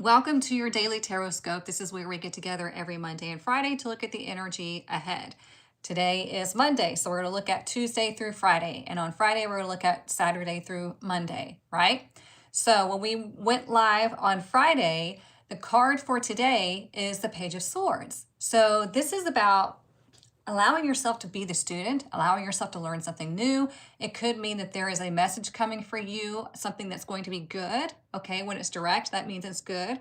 Welcome to your daily Tarotscope. This is where we get together every Monday and Friday to look at the energy ahead. Today is Monday, so we're going to look at Tuesday through Friday. And on Friday, we're going to look at Saturday through Monday, right? So when we went live on Friday, the card for today is the Page of Swords. So this is about allowing yourself to be the student, allowing yourself to learn something new. It could mean that there is a message coming for you, something that's going to be good. Okay, when it's direct, that means it's good.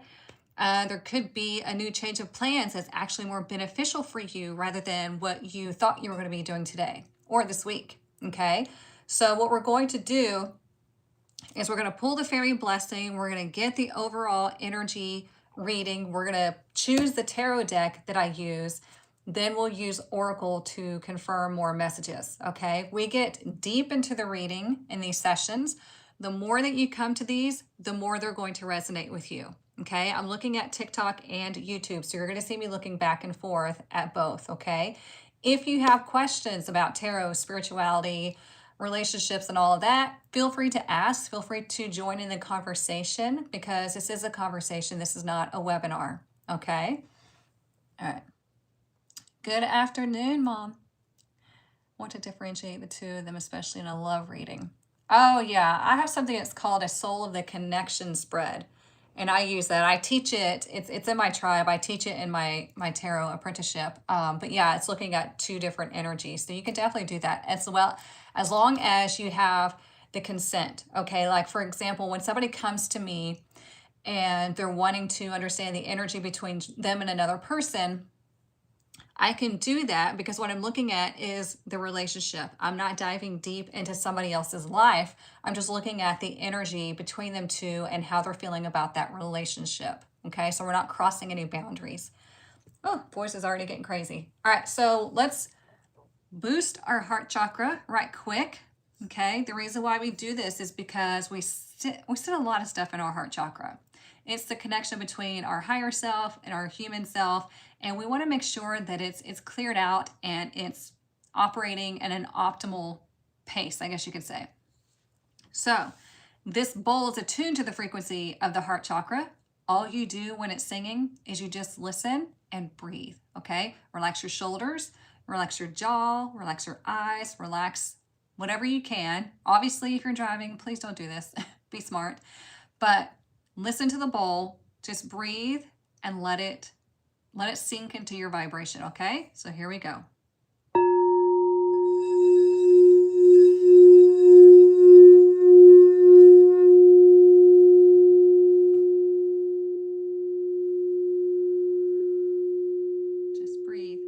There could be a new change of plans that's actually more beneficial for you rather than what you thought you were going to be doing today or this week. Okay, so what we're going to do is we're going to pull the fairy blessing. We're going to get the overall energy reading. We're going to choose the tarot deck that I use. Then we'll use Oracle to confirm more messages, okay? We get deep into the reading in these sessions. The more that you come to these, the more they're going to resonate with you, okay? I'm looking at TikTok and YouTube, so you're going to see me looking back and forth at both, okay? If you have questions about tarot, spirituality, relationships, and all of that, feel free to ask. Feel free to join in the conversation because this is a conversation. This is not a webinar, okay? All right. Good afternoon, Mom. Want to differentiate the two of them, especially in a love reading. Oh, yeah. I have something that's called a Soul of the Connection spread, and I use that. I teach it. It's in my tribe. I teach it in my tarot apprenticeship. But yeah, it's looking at two different energies. So you can definitely do that as well, as long as you have the consent. Okay, like for example, when somebody comes to me and they're wanting to understand the energy between them and another person, I can do that because what I'm looking at is the relationship. I'm not diving deep into somebody else's life. I'm just looking at the energy between them two and how they're feeling about that relationship. Okay, so we're not crossing any boundaries. Oh, voice is already getting crazy. All right, so let's boost our heart chakra right quick. Okay, the reason why we do this is because we sit a lot of stuff in our heart chakra. It's the connection between our higher self and our human self, and we want to make sure that it's cleared out and it's operating at an optimal pace, I guess you could say. So this bowl is attuned to the frequency of the heart chakra. All you do when it's singing is you just listen and breathe, okay? Relax your shoulders, relax your jaw, relax your eyes, relax whatever you can. Obviously, if you're driving, please don't do this. Be smart. But listen to the bowl, just breathe and let it sink into your vibration, okay? So here we go. Just breathe.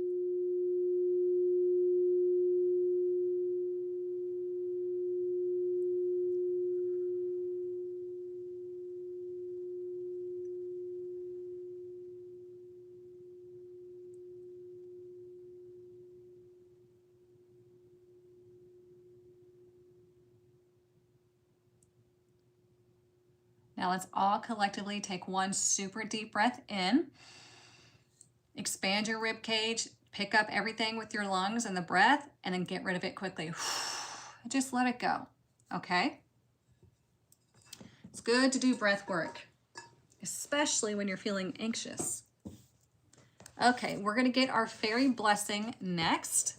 Now let's all collectively take one super deep breath in. Expand your rib cage, pick up everything with your lungs and the breath, and then get rid of it quickly. Just let it go, okay? It's good to do breath work, especially when you're feeling anxious. Okay, we're gonna get our fairy blessing next.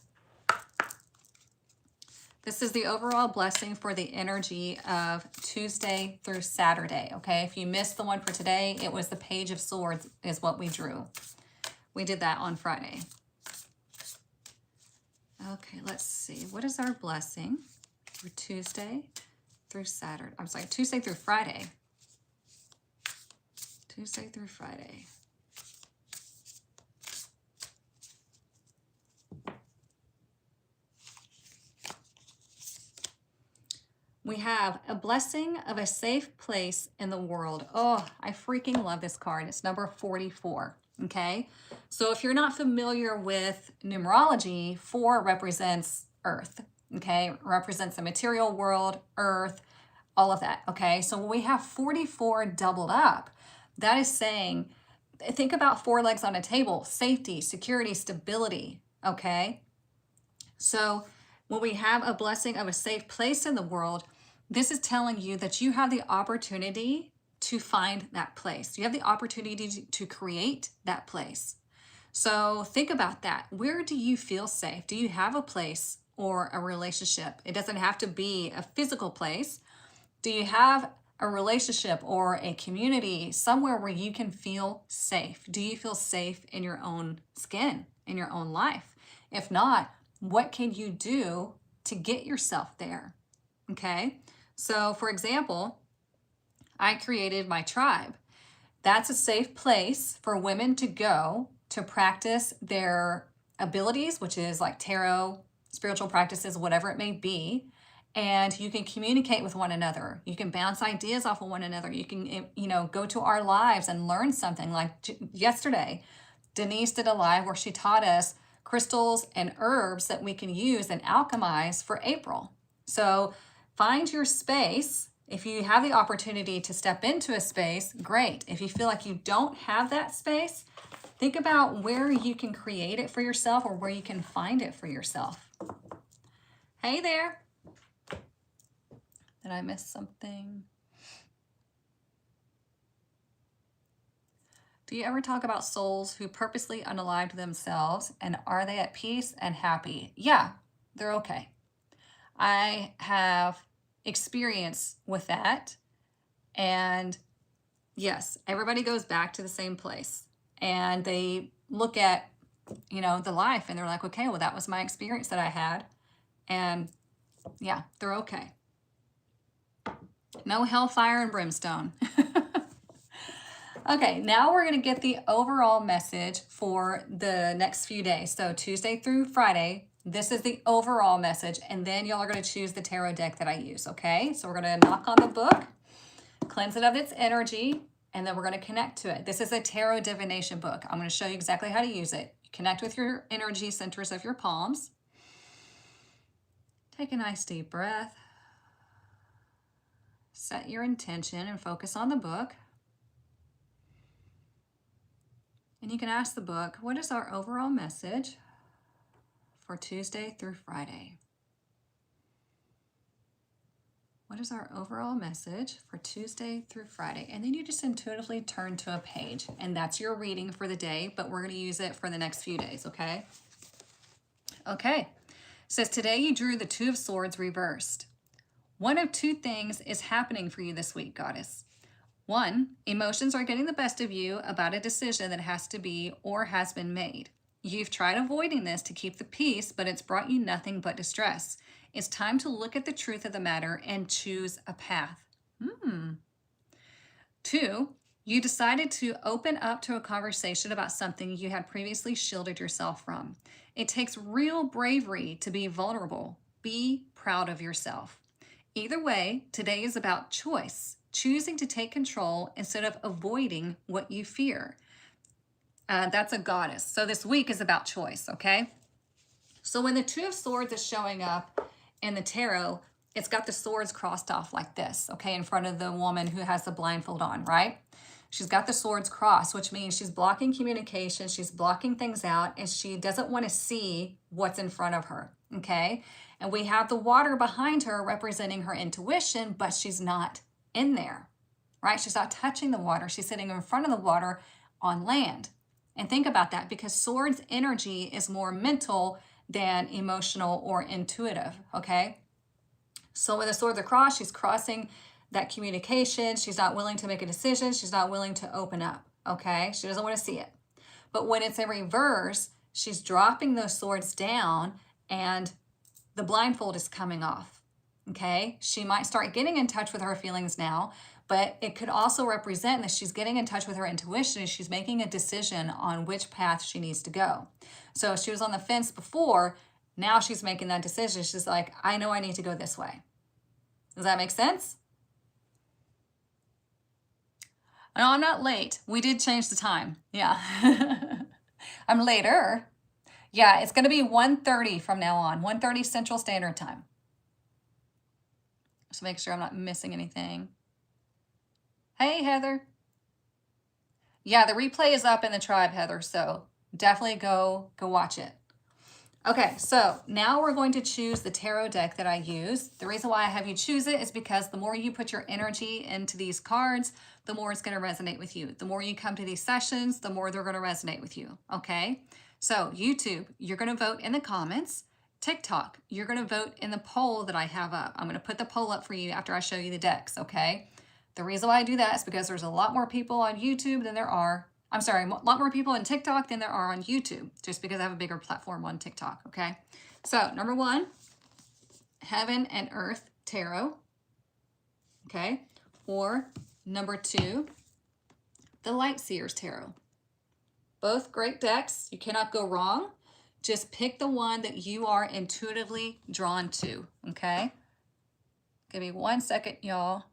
This is the overall blessing for the energy of Tuesday through Saturday, okay? If you missed the one for today, it was the Page of Swords is what we drew. We did that on Friday. Okay, let's see. What is our blessing for Tuesday through Saturday? I'm sorry, Tuesday through Friday. Tuesday through Friday. We have a blessing of a safe place in the world. Oh, I freaking love this card. It's number 44, okay? So if you're not familiar with numerology, 4 represents Earth, okay? Represents the material world, Earth, all of that, okay? So when we have 44 doubled up, that is saying, think about 4 legs on a table, safety, security, stability, okay? So when we have a blessing of a safe place in the world, this is telling you that you have the opportunity to find that place. You have the opportunity to create that place. So think about that. Where do you feel safe? Do you have a place or a relationship? It doesn't have to be a physical place. Do you have a relationship or a community somewhere where you can feel safe? Do you feel safe in your own skin, in your own life? If not, what can you do to get yourself there? Okay. So for example, I created my tribe. That's a safe place for women to go to practice their abilities, which is like tarot, spiritual practices, whatever it may be. And you can communicate with one another. You can bounce ideas off of one another. You can, go to our lives and learn something. Like yesterday, Denise did a live where she taught us crystals and herbs that we can use and alchemize for April. So find your space. If you have the opportunity to step into a space, great. If you feel like you don't have that space, think about where you can create it for yourself or where you can find it for yourself. Hey there. Did I miss something? Do you ever talk about souls who purposely unalived themselves, and are they at peace and happy? Yeah, they're okay. I have experience with that, and yes, everybody goes back to the same place, and they look at, the life, and they're like, okay, well, that was my experience that I had, and yeah, they're okay. No hellfire and brimstone. Okay, now we're going to get the overall message for the next few days. So Tuesday through Friday, this is the overall message, and then y'all are going to choose the tarot deck that I use, okay? So we're going to knock on the book, cleanse it of its energy, and then we're going to connect to it. This is a tarot divination book. I'm going to show you exactly how to use it. Connect with your energy centers of your palms. Take a nice deep breath. Set your intention and focus on the book. And you can ask the book, what is our overall message for Tuesday through Friday? What is our overall message for Tuesday through Friday? And then you just intuitively turn to a page, and that's your reading for the day, but we're going to use it for the next few days, okay? Okay. It says, today you drew the Two of Swords reversed. One of two things is happening for you this week, Goddess. One, emotions are getting the best of you about a decision that has to be or has been made. You've tried avoiding this to keep the peace, but it's brought you nothing but distress. It's time to look at the truth of the matter and choose a path. Two, you decided to open up to a conversation about something you had previously shielded yourself from. It takes real bravery to be vulnerable. Be proud of yourself. Either way, today is about choice, choosing to take control instead of avoiding what you fear. That's a Goddess. So this week is about choice, okay? So when the Two of Swords is showing up in the tarot, it's got the swords crossed off like this, okay, in front of the woman who has the blindfold on, right? She's got the swords crossed, which means she's blocking communication, she's blocking things out, and she doesn't want to see what's in front of her, okay? And we have the water behind her representing her intuition, but she's not in there, right? She's not touching the water. She's sitting in front of the water on land. And think about that, because swords energy is more mental than emotional or intuitive, okay? So when the swords are crossed, she's crossing that communication. She's not willing to make a decision. She's not willing to open up, okay? She doesn't want to see it. But when it's in reverse, she's dropping those swords down and the blindfold is coming off, okay? She might start getting in touch with her feelings now, but it could also represent that she's getting in touch with her intuition and she's making a decision on which path she needs to go. So if she was on the fence before, now she's making that decision. She's like, I know I need to go this way. Does that make sense? No, I'm not late. We did change the time. Yeah. I'm later. Yeah, it's going to be 1:30 from now on, 1:30 Central Standard Time. So make sure I'm not missing anything. Hey, Heather. Yeah, the replay is up in the tribe, Heather, so definitely go watch it. Okay, so now we're going to choose the tarot deck that I use. The reason why I have you choose it is because the more you put your energy into these cards, the more it's going to resonate with you. The more you come to these sessions, the more they're going to resonate with you, okay? So YouTube, you're going to vote in the comments. TikTok, you're going to vote in the poll that I have up. I'm going to put the poll up for you after I show you the decks, okay? The reason why I do that is because there's a lot more people on YouTube than there are a lot more people on TikTok than there are on YouTube, just because I have a bigger platform on TikTok, okay? So, number 1, Heaven and Earth Tarot, okay? Or number 2, the Light Seers Tarot. Both great decks. You cannot go wrong. Just pick the one that you are intuitively drawn to, okay? Give me 1 second, y'all.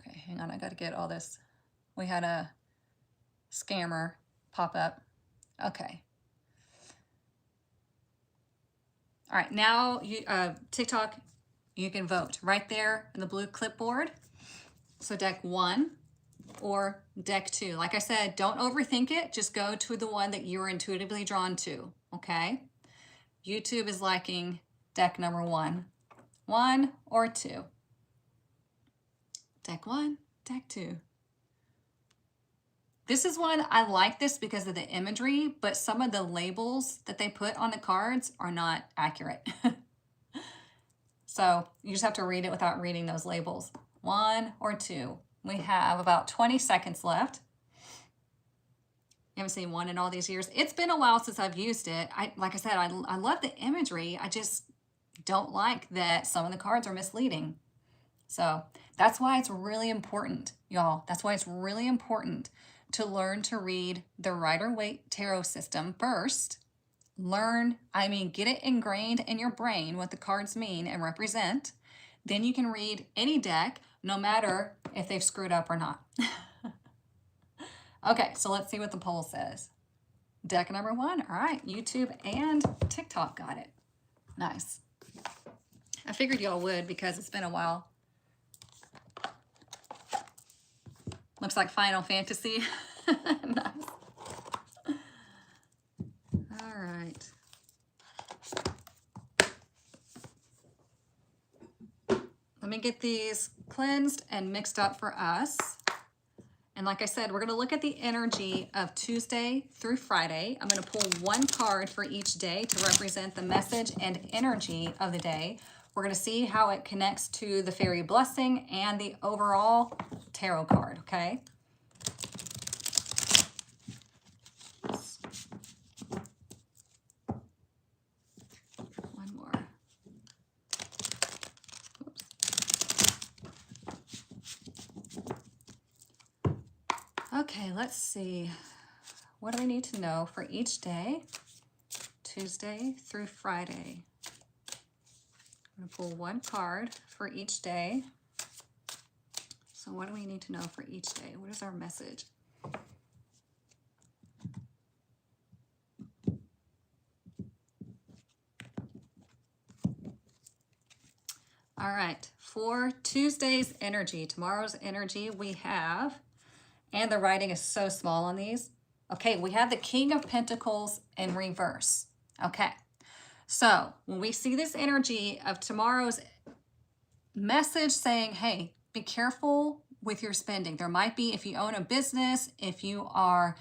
Okay, hang on, I gotta get all this. We had a scammer pop up. Okay. All right, now you TikTok, you can vote right there in the blue clipboard. So deck 1 or deck 2. Like I said, don't overthink it. Just go to the one that you're intuitively drawn to, okay? YouTube is liking deck number 1. 1 or 2. Deck 1, deck 2. This is one, I like this because of the imagery, but some of the labels that they put on the cards are not accurate. So you just have to read it without reading those labels. 1 or 2. We have about 20 seconds left. You haven't seen 1 in all these years. It's been a while since I've used it. Like I said, I love the imagery. I just don't like that some of the cards are misleading. So that's why it's really important, y'all. That's why it's really important to learn to read the Rider-Waite Tarot system first. Get it ingrained in your brain what the cards mean and represent. Then you can read any deck, no matter if they've screwed up or not. Okay, so let's see what the poll says. Deck number 1. All right, YouTube and TikTok got it. Nice. I figured y'all would because it's been a while. Looks like Final Fantasy. Nice. All right. Let me get these cleansed and mixed up for us. And like I said, we're going to look at the energy of Tuesday through Friday. I'm going to pull 1 card for each day to represent the message and energy of the day. We're going to see how it connects to the fairy blessing and the overall tarot card, okay? One more. Oops. Okay, let's see. What do we need to know for each day? Tuesday through Friday. I'm going to pull 1 card for each day. So what do we need to know for each day? What is our message? All right, for Tuesday's energy, tomorrow's energy, we have, and the writing is so small on these. Okay, we have the King of Pentacles in reverse. Okay. So when we see this energy of tomorrow's message saying, hey, be careful with your spending. There might be, if you own a business, if you are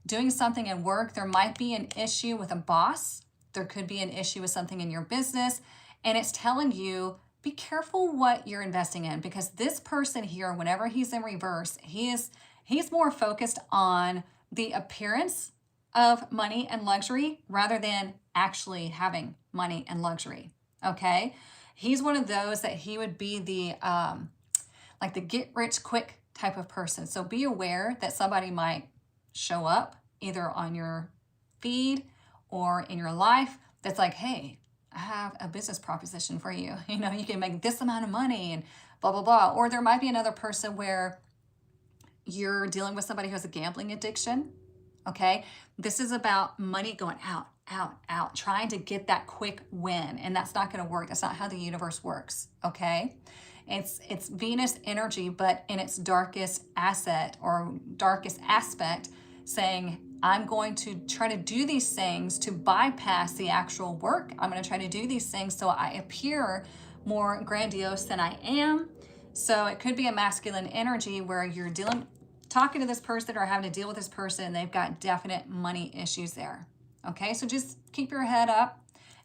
doing something at work, there might be an issue with a boss. There could be an issue with something in your business. And it's telling you, be careful what you're investing in, because this person here, whenever he's in reverse, he's more focused on the appearance of money and luxury rather than actually having money and luxury, okay? He's one of those that he would be the, like the get rich quick type of person. So be aware that somebody might show up either on your feed or in your life that's like, hey, I have a business proposition for you. You know, you can make this amount of money and blah, blah, blah. Or there might be another person where you're dealing with somebody who has a gambling addiction. Okay, this is about money going out out, trying to get that quick win. And that's not going to work. That's not how the universe works. Okay. It's Venus energy, but in its darkest asset or darkest aspect, saying, I'm going to try to do these things to bypass the actual work. I'm going to try to do these things so I appear more grandiose than I am. So it could be a masculine energy where you're talking to this person or having to deal with this person, and they've got definite money issues there. Okay, so just keep your head up.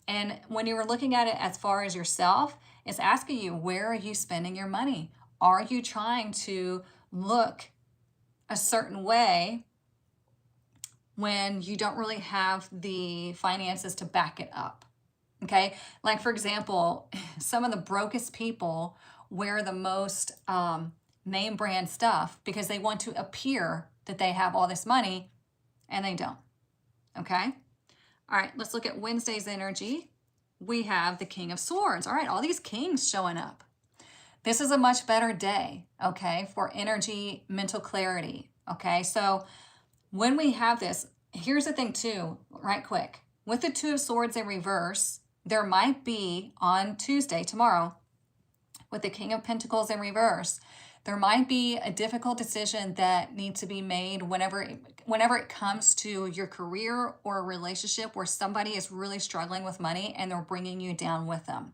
And when you were looking at it as far as yourself, it's asking you, where are you spending your money? Are you trying to look a certain way when you don't really have the finances to back it up? Okay, like for example, some of the brokest people wear the most name brand stuff because they want to appear that they have all this money and they don't. Okay. All right, let's look at Wednesday's energy. We have the King of Swords. All right, all these kings showing up. This is a much better day, okay, for energy, mental clarity. Okay, so when we have this, here's the thing too, right quick. With the Two of Swords in reverse, there might be on Tuesday, tomorrow, with the King of Pentacles in reverse, there might be a difficult decision that needs to be made whenever it comes to your career or a relationship where somebody is really struggling with money and they're bringing you down with them.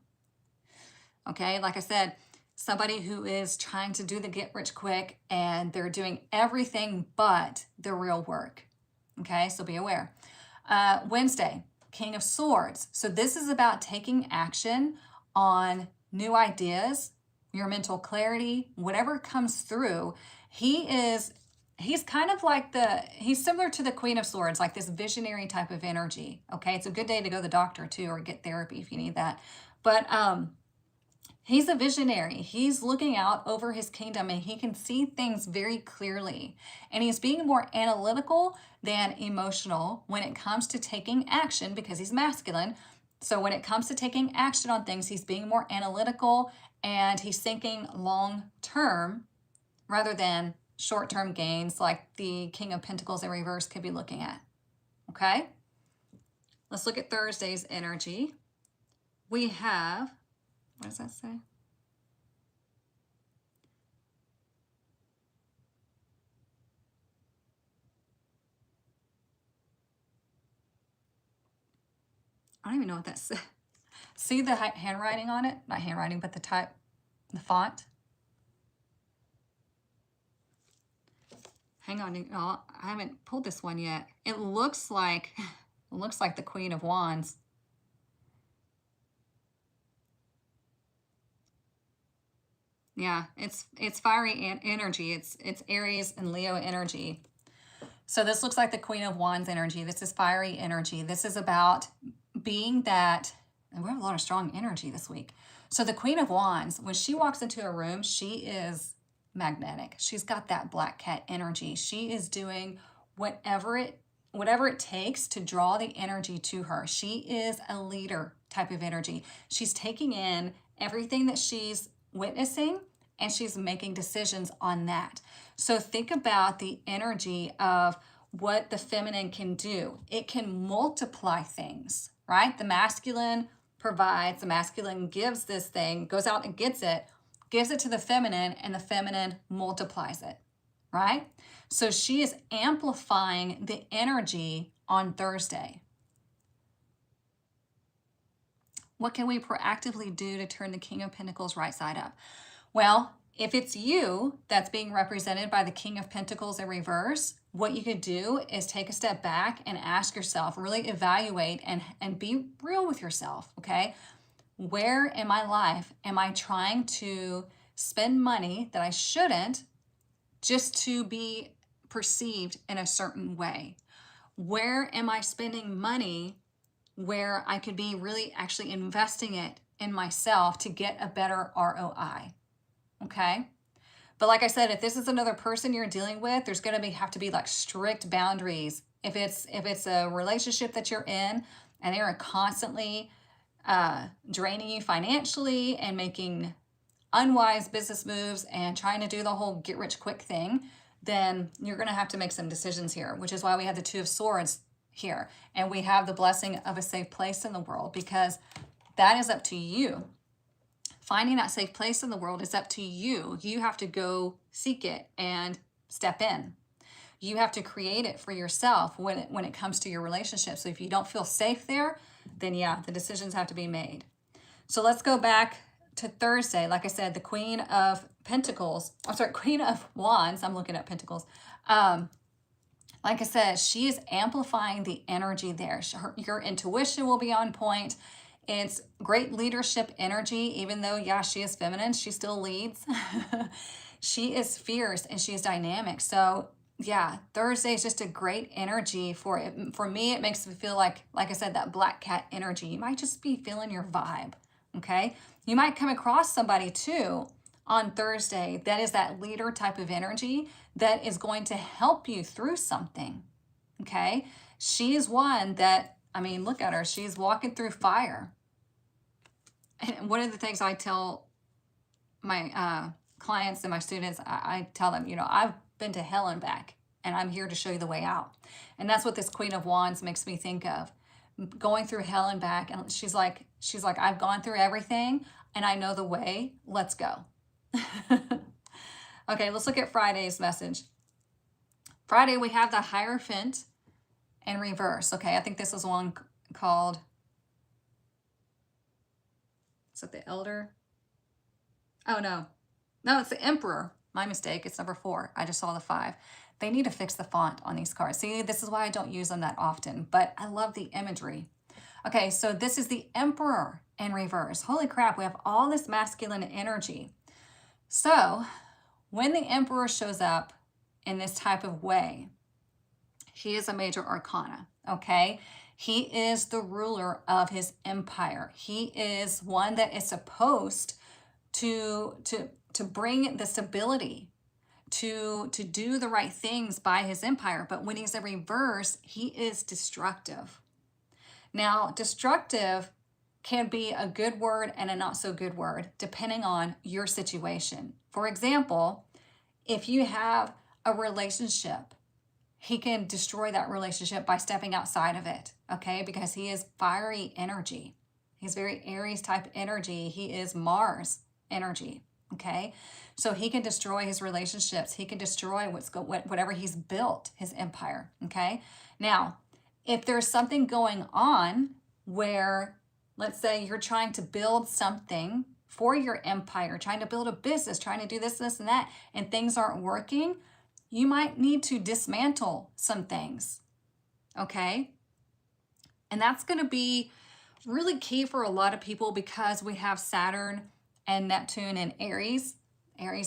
Okay, like I said, somebody who is trying to do the get rich quick and they're doing everything but the real work. Okay, so be aware. Wednesday, King of Swords. So this is about taking action on new ideas, your mental clarity, whatever comes through. He's kind of like he's similar to the Queen of Swords, like this visionary type of energy. Okay, it's a good day to go to the doctor too, or get therapy if you need that. But he's a visionary. He's looking out over his kingdom and he can see things very clearly. And he's being more analytical than emotional when it comes to taking action because he's masculine. So when it comes to taking action on things, he's being more analytical and he's thinking long term rather than short term gains like the King of Pentacles in reverse could be looking at. Okay? Let's look at Thursday's energy. We have, what does that say? I don't even know what that says. See the handwriting on it? Not handwriting, but the type, the font. Hang on, I haven't pulled this one yet. It looks like the Queen of Wands. Yeah, it's fiery energy. It's Aries and Leo energy. So this looks like the Queen of Wands energy. This is fiery energy. This is about being that, and we have a lot of strong energy this week. So the Queen of Wands, when she walks into a room, she is magnetic. She's got that black cat energy. She is doing whatever it takes to draw the energy to her. She is a leader type of energy. She's taking in everything that she's witnessing and she's making decisions on that. So think about the energy of what the feminine can do. It can multiply things, right? The masculine provides, the masculine gives this thing, goes out and gets it, gives it to the feminine, and the feminine multiplies it, right? So she is amplifying the energy on Thursday. What can we proactively do to turn the King of Pentacles right side up? Well, if it's you that's being represented by the King of Pentacles in reverse, what you could do is take a step back and ask yourself, really evaluate and be real with yourself, okay? Where in my life am I trying to spend money that I shouldn't just to be perceived in a certain way? Where am I spending money where I could be really actually investing it in myself to get a better ROI? Okay? But like I said, if this is another person you're dealing with, there's going to have to be like strict boundaries. If it's a relationship that you're in and they are constantly draining you financially and making unwise business moves and trying to do the whole get rich quick thing, then you're going to have to make some decisions here, which is why we have the Two of Swords here. And we have the blessing of a safe place in the world, because that is up to you. Finding that safe place in the world is up to you. You have to go seek it and step in. You have to create it for yourself when it comes to your relationship. So if you don't feel safe there, then yeah, the decisions have to be made. So let's go back to Thursday. Like I said, the Queen of Wands. I'm looking at Pentacles. Like I said, she is amplifying the energy there. Your intuition will be on point. It's great leadership energy, even though, yeah, she is feminine, she still leads. She is fierce and she is dynamic. So yeah, Thursday is just a great energy for it. For me, it makes me feel like I said, that black cat energy. You might just be feeling your vibe, okay? You might come across somebody too on Thursday that is that leader type of energy that is going to help you through something, okay? She is one that, I mean, look at her. She's walking through fire. And one of the things I tell my clients and my students, I tell them, you know, I've been to hell and back, and I'm here to show you the way out. And that's what this Queen of Wands makes me think of. Going through hell and back. And she's like, I've gone through everything and I know the way. Let's go. Okay, let's look at Friday's message. Friday, we have the Hierophant in reverse. Okay, I think this is one called, is it the Elder? Oh, no, it's the Emperor. My mistake, it's number 4. I just saw the 5. They need to fix the font on these cards. See, this is why I don't use them that often, but I love the imagery. Okay, so this is the Emperor in reverse. Holy crap, we have all this masculine energy. So when the Emperor shows up in this type of way, he is a major arcana, okay? He is the ruler of his empire. He is one that is supposed to bring the stability, to do the right things by his empire. But when he's in reverse, he is destructive. Now, destructive can be a good word and a not so good word, depending on your situation. For example, if you have a relationship, he can destroy that relationship by stepping outside of it, okay? Because he is fiery energy. He's very Aries type energy. He is Mars energy, okay? So he can destroy his relationships. He can destroy whatever he's built, his empire, okay? Now, if there's something going on where, let's say you're trying to build something for your empire, trying to build a business, trying to do this, and that, and things aren't working, you might need to dismantle some things, okay? And that's going to be really key for a lot of people, because we have Saturn and Neptune and Aries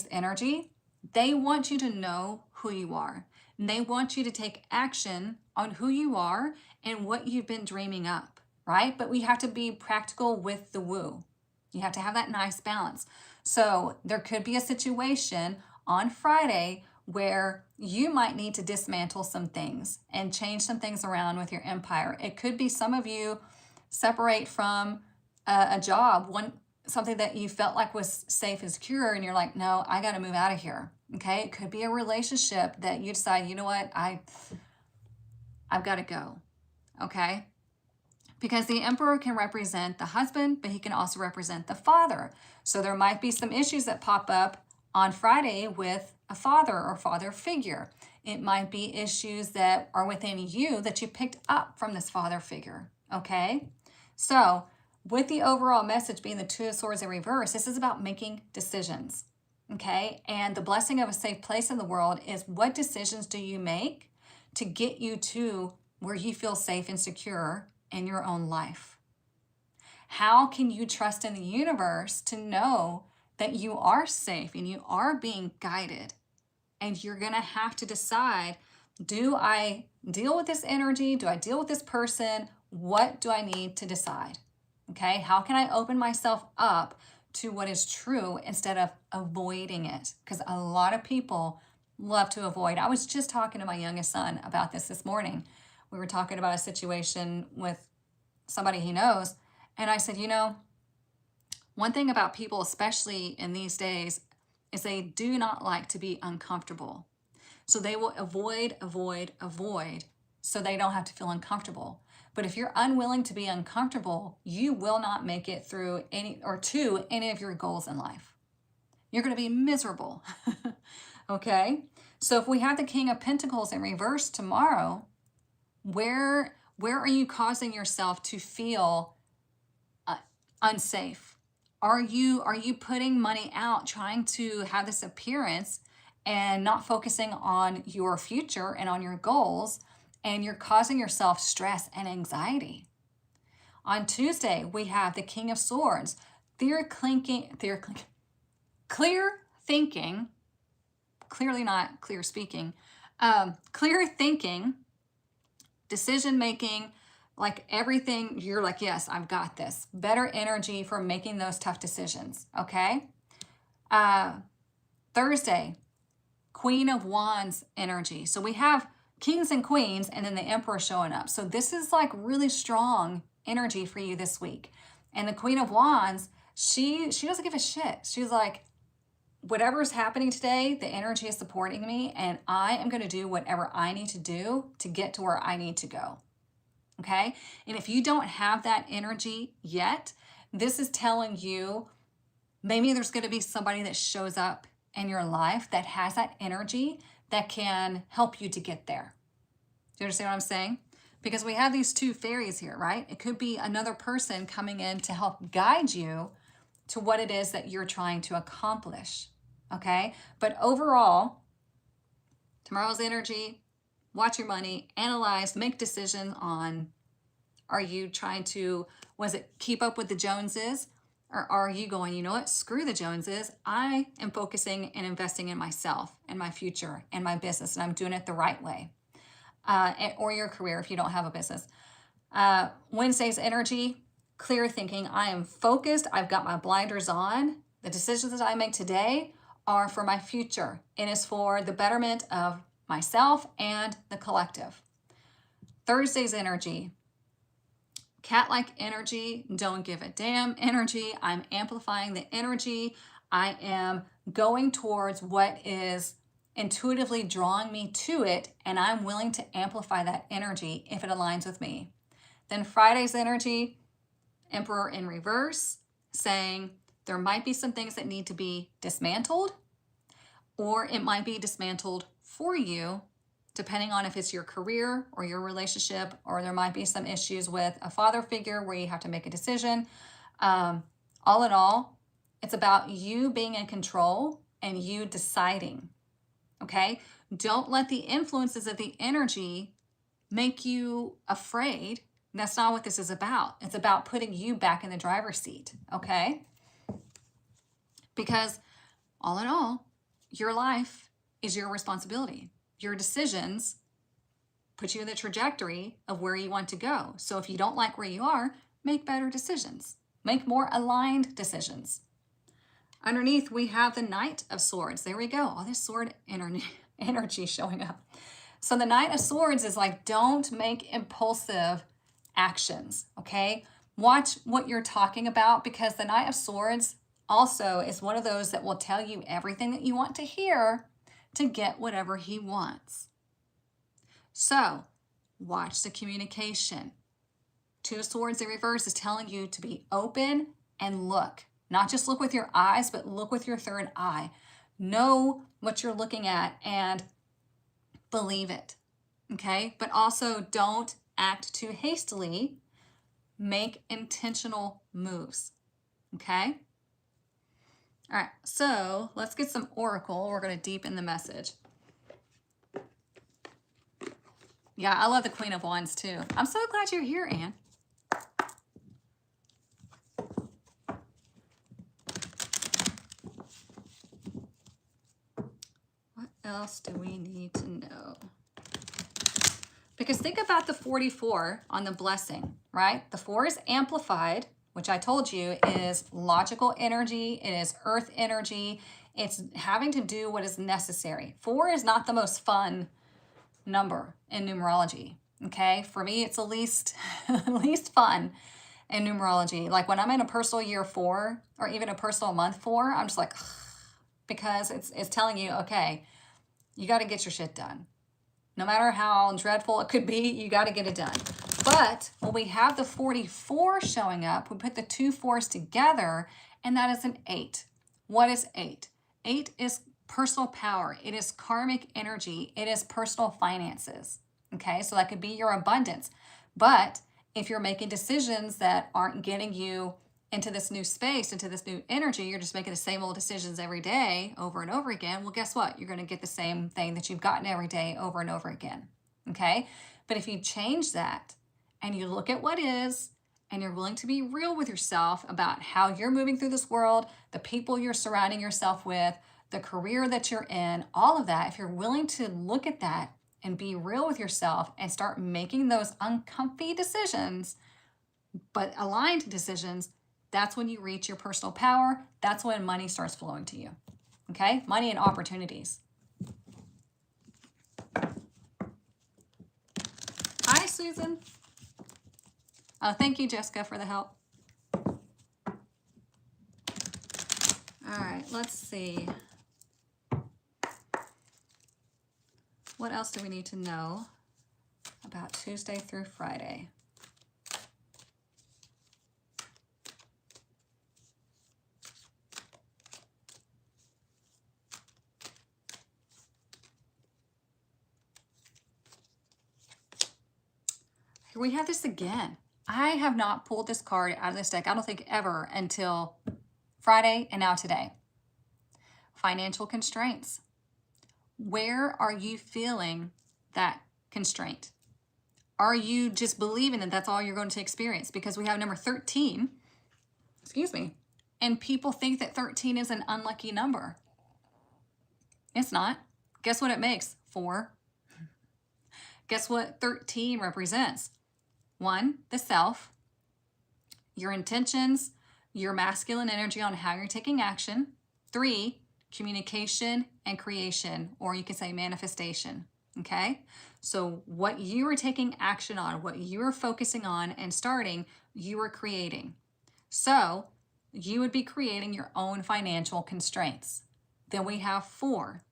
energy. They want you to know who you are. And they want you to take action on who you are and what you've been dreaming up, right? But we have to be practical with the woo. You have to have that nice balance. So there could be a situation on Friday where you might need to dismantle some things and change some things around with your empire. It could be some of you separate from a job, something that you felt like was safe and secure, and you're like, no, I got to move out of here. Okay, it could be a relationship that you decide, you know what, I've got to go. Okay, because the Emperor can represent the husband, but he can also represent the father. So there might be some issues that pop up on Friday with a father or father figure. It might be issues that are within you that you picked up from this father figure. Okay, so with the overall message being the Two of Swords in reverse, this is about making decisions, okay? And the blessing of a safe place in the world is, what decisions do you make to get you to where you feel safe and secure in your own life? How can you trust in the universe to know that you are safe and you are being guided? And you're going to have to decide, do I deal with this energy? Do I deal with this person? What do I need to decide? Okay, how can I open myself up to what is true instead of avoiding it? Because a lot of people love to avoid. I was just talking to my youngest son about this morning. We were talking about a situation with somebody he knows. And I said, you know, one thing about people, especially in these days, is they do not like to be uncomfortable. So they will avoid so they don't have to feel uncomfortable. But if you're unwilling to be uncomfortable, you will not make it through any or to any of your goals in life. You're going to be miserable. Okay? So if we have the King of Pentacles in reverse tomorrow, where are you causing yourself to feel unsafe? Are you putting money out trying to have this appearance and not focusing on your future and on your goals, and you're causing yourself stress and anxiety? On Tuesday, we have the King of Swords. Clear thinking, clearly not clear speaking, clear thinking, decision making, like everything, you're like, yes, I've got this. Better energy for making those tough decisions, okay? Thursday, Queen of Wands energy. So we have kings and queens and then the emperor showing up. So this is like really strong energy for you this week. And the Queen of Wands, she doesn't give a shit. She's like, whatever's happening today, the energy is supporting me, and I am going to do whatever I need to do to get to where I need to go. Okay? And if you don't have that energy yet, this is telling you maybe there's going to be somebody that shows up in your life that has that energy that can help you to get there. Do you understand what I'm saying? Because we have these two fairies here, right? It could be another person coming in to help guide you to what it is that you're trying to accomplish, okay? But overall, tomorrow's energy, watch your money, analyze, make decisions on, are you trying to, keep up with the Joneses? Or are you going, you know what, screw the Joneses. I am focusing and investing in myself and my future and my business, and I'm doing it the right way. Or your career if you don't have a business. Wednesday's energy, clear thinking. I am focused. I've got my blinders on. The decisions that I make today are for my future. It is for the betterment of myself and the collective. Thursday's energy, cat-like energy, don't give a damn energy. I'm amplifying the energy. I am going towards what is intuitively drawing me to it, and I'm willing to amplify that energy if it aligns with me. Then Friday's energy, Emperor in reverse, saying there might be some things that need to be dismantled, or it might be dismantled for you, depending on if it's your career or your relationship, or there might be some issues with a father figure where you have to make a decision. All in all, it's about you being in control and you deciding, okay? Don't let the influences of the energy make you afraid. That's not what this is about. It's about putting you back in the driver's seat, okay? Because all in all, your life is your responsibility. Your decisions put you in the trajectory of where you want to go. So if you don't like where you are, make better decisions. Make more aligned decisions. Underneath, we have the Knight of Swords. There we go. All this sword energy showing up. So the Knight of Swords is like, don't make impulsive actions, okay? Watch what you're talking about, because the Knight of Swords also is one of those that will tell you everything that you want to hear to get whatever he wants. So watch the communication. Two of Swords in reverse is telling you to be open and look. Not just look with your eyes, but look with your third eye. Know what you're looking at and believe it, okay? But also don't act too hastily. Make intentional moves, okay? All right, so let's get some oracle. We're going to deepen the message. Yeah, I love the Queen of Wands too. I'm so glad you're here, Anne. What else do we need to know? Because think about the 44 on the blessing, right? The 4 is amplified, which I told you is logical energy. It is earth energy. It's having to do what is necessary. 4 is not the most fun number in numerology, okay? For me, it's the least fun in numerology. Like when I'm in a personal year 4 or even a personal month 4, I'm just like, ugh, because it's telling you, okay, you got to get your shit done. No matter how dreadful it could be, you got to get it done. But when we have the 44 showing up, we put the two fours together, and that is an 8. What is 8? 8 is personal power. It is karmic energy. It is personal finances. Okay, so that could be your abundance. But if you're making decisions that aren't getting you into this new space, into this new energy, you're just making the same old decisions every day over and over again, well, guess what? You're going to get the same thing that you've gotten every day over and over again. Okay? But if you change that and you look at what is, and you're willing to be real with yourself about how you're moving through this world, the people you're surrounding yourself with, the career that you're in, all of that, if you're willing to look at that and be real with yourself and start making those uncomfy decisions, but aligned decisions, that's when you reach your personal power. That's when money starts flowing to you. Okay? Money and opportunities. Hi, Susan. Oh, thank you, Jessica, for the help. All right, let's see. What else do we need to know about Tuesday through Friday? Here we have this again. I have not pulled this card out of this deck, I don't think ever, until Friday and now today. Financial constraints. Where are you feeling that constraint? Are you just believing that that's all you're going to experience? Because we have number 13, excuse me, and people think that 13 is an unlucky number. It's not. Guess what it makes? 4. Guess what 13 represents? 1, the self, your intentions, your masculine energy on how you're taking action. 3, communication and creation, or you could say manifestation. Okay? So what you are taking action on, what you are focusing on and starting, you are creating. So you would be creating your own financial constraints. Then we have 4.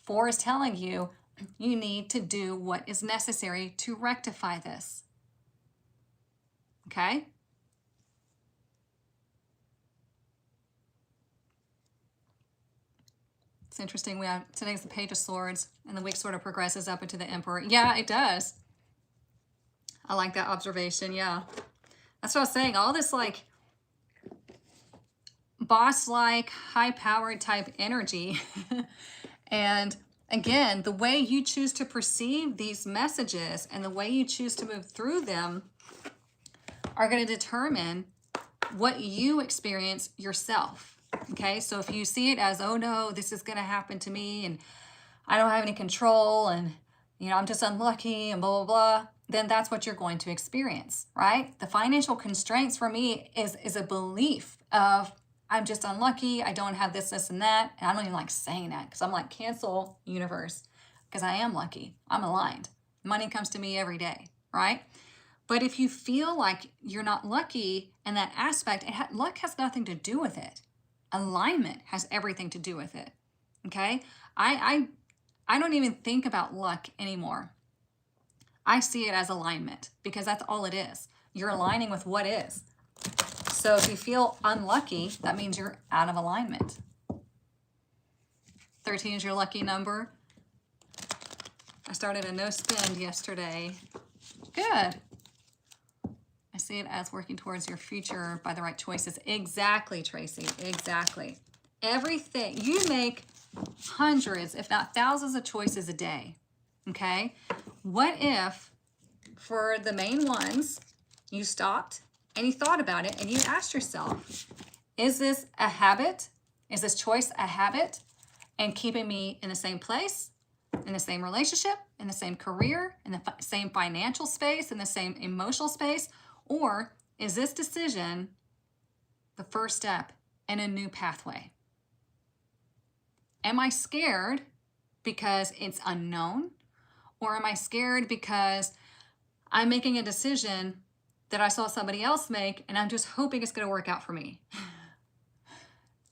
4 is telling you you need to do what is necessary to rectify this. Okay? It's interesting. We have today's the Page of Swords, and the week sort of progresses up into the Emperor. Yeah, it does. I like that observation. Yeah. That's what I was saying. All this like boss-like, high-powered type energy. And again, the way you choose to perceive these messages and the way you choose to move through them are going to determine what you experience yourself. Okay, so if you see it as, oh no, this is going to happen to me and I don't have any control and, you know, I'm just unlucky and blah, blah, blah, then that's what you're going to experience, right? The financial constraints for me is a belief of I'm just unlucky, I don't have this, this, and that. And I don't even like saying that because I'm like, cancel universe, because I am lucky. I'm aligned. Money comes to me every day, right? But if you feel like you're not lucky in that aspect, luck has nothing to do with it. Alignment has everything to do with it. Okay? I don't even think about luck anymore. I see it as alignment because that's all it is. You're aligning with what is. So if you feel unlucky, that means you're out of alignment. 13 is your lucky number. I started a no spend yesterday. Good. I see it as working towards your future by the right choices. Exactly, Tracy. Exactly. Everything. You make hundreds, if not thousands of choices a day. Okay? What if, for the main ones, you stopped and you thought about it and you asked yourself, is this a habit? Is this choice a habit and keeping me in the same place, in the same relationship, in the same career, in the same financial space, in the same emotional space? Or is this decision the first step in a new pathway? Am I scared because it's unknown? Or am I scared because I'm making a decision that I saw somebody else make and I'm just hoping it's going to work out for me?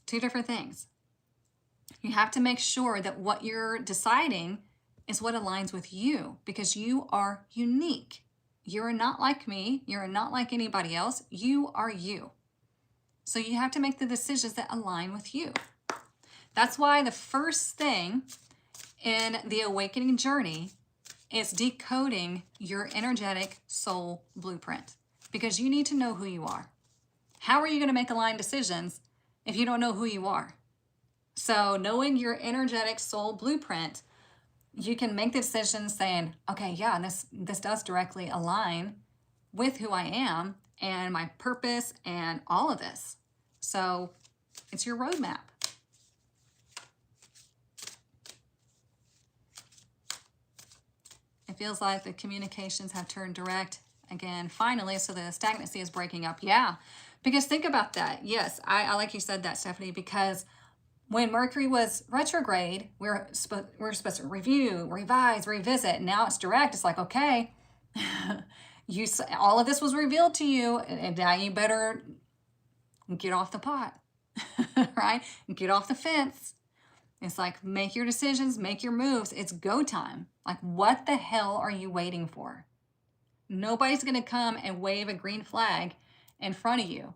Two different things. You have to make sure that what you're deciding is what aligns with you, because you are unique. You're not like me. You're not like anybody else. You are you. So you have to make the decisions that align with you. That's why the first thing in the awakening journey is decoding your energetic soul blueprint, because you need to know who you are. How are you going to make aligned decisions if you don't know who you are? So knowing your energetic soul blueprint, you can make the decision saying, okay, yeah, this does directly align with who I am and my purpose and all of this. So it's your roadmap. It feels like the communications have turned direct again, finally, so the stagnancy is breaking up. Yeah, because think about that. Yes, I like you said that, Stephanie, because when Mercury was retrograde, we're supposed to review, revise, revisit. Now it's direct. It's like, okay, all of this was revealed to you, and now you better get off the pot, right? Get off the fence. It's like, make your decisions, make your moves. It's go time. Like, what the hell are you waiting for? Nobody's going to come and wave a green flag in front of you.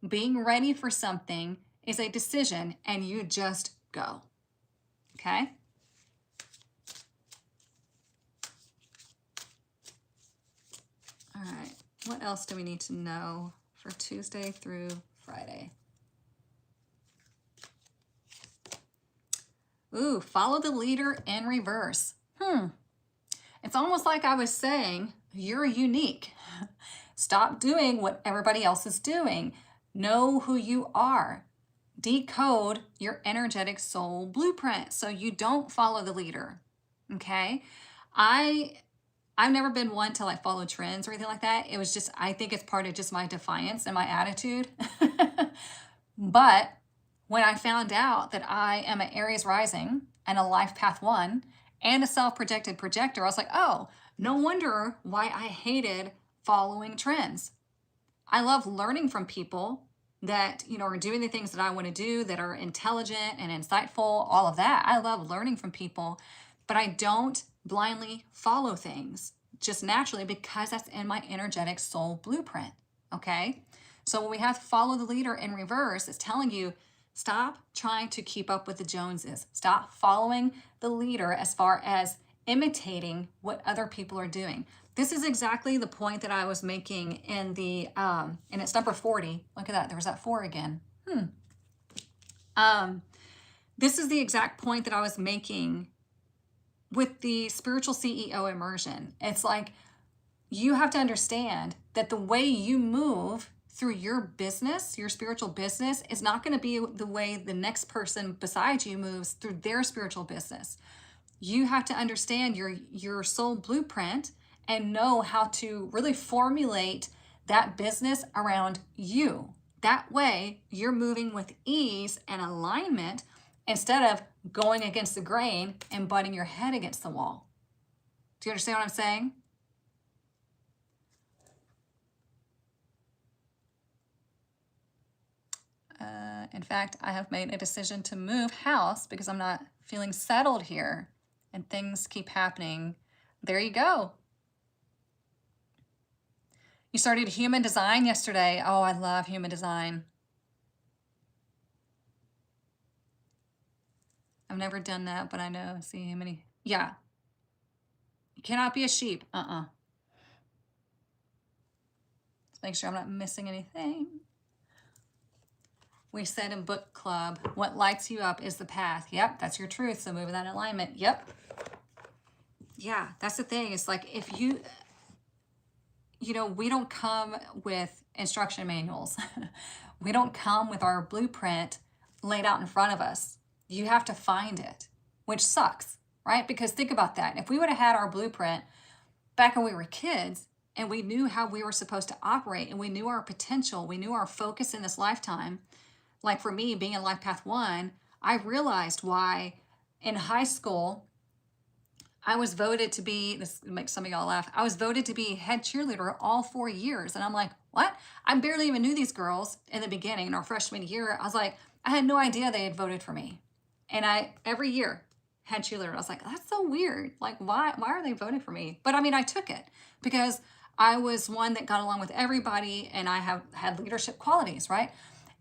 Being ready for something is a decision, and you just go. Okay? All right. What else do we need to know for Tuesday through Friday? Ooh, follow the leader in reverse. It's almost like I was saying, you're unique. Stop doing what everybody else is doing. Know who you are. Decode your energetic soul blueprint so you don't follow the leader. Okay? I've never been one to like follow trends or anything like that. It was just, I think it's part of just my defiance and my attitude. But when I found out that I am an Aries rising and a life path 1 and a self-projected projector, I was like, oh, no wonder why I hated following trends. I love learning from people that, are doing the things that I want to do, that are intelligent and insightful, all of that. I love learning from people, but I don't blindly follow things just naturally, because that's in my energetic soul blueprint. Okay? So when we have to follow the leader in reverse, it's telling you, stop trying to keep up with the Joneses. Stop following the leader as far as imitating what other people are doing. This is exactly the point that I was making in the, and it's number 40. Look at that. There was that 4 again. This is the exact point that I was making with the spiritual CEO immersion. It's like, you have to understand that the way you move through your business, your spiritual business, is not going to be the way the next person beside you moves through their spiritual business. You have to understand your soul blueprint and know how to really formulate that business around you. That way, you're moving with ease and alignment instead of going against the grain and butting your head against the wall. Do you understand what I'm saying? In fact, I have made a decision to move house because I'm not feeling settled here and things keep happening. There you go. You started human design yesterday. Oh, I love human design. I've never done that, but I know. See how many. Yeah. You cannot be a sheep. Let's make sure I'm not missing anything. We said in book club, what lights you up is the path. Yep, that's your truth. So move in that alignment. Yep. Yeah, that's the thing. It's like, if you we don't come with instruction manuals. We don't come with our blueprint laid out in front of us. You have to find it, which sucks, right? Because think about that. If we would have had our blueprint back when we were kids and we knew how we were supposed to operate and we knew our potential, we knew our focus in this lifetime, like for me being in Life Path 1, I realized why in high school, I was voted to be, this makes some of y'all laugh, I was voted to be head cheerleader all 4 years. And I'm like, what? I barely even knew these girls in the beginning, in our freshman year. I was like, I had no idea they had voted for me. And I, every year, head cheerleader. I was like, that's so weird. Like, why are they voting for me? But I mean, I took it because I was one that got along with everybody and I have had leadership qualities, right?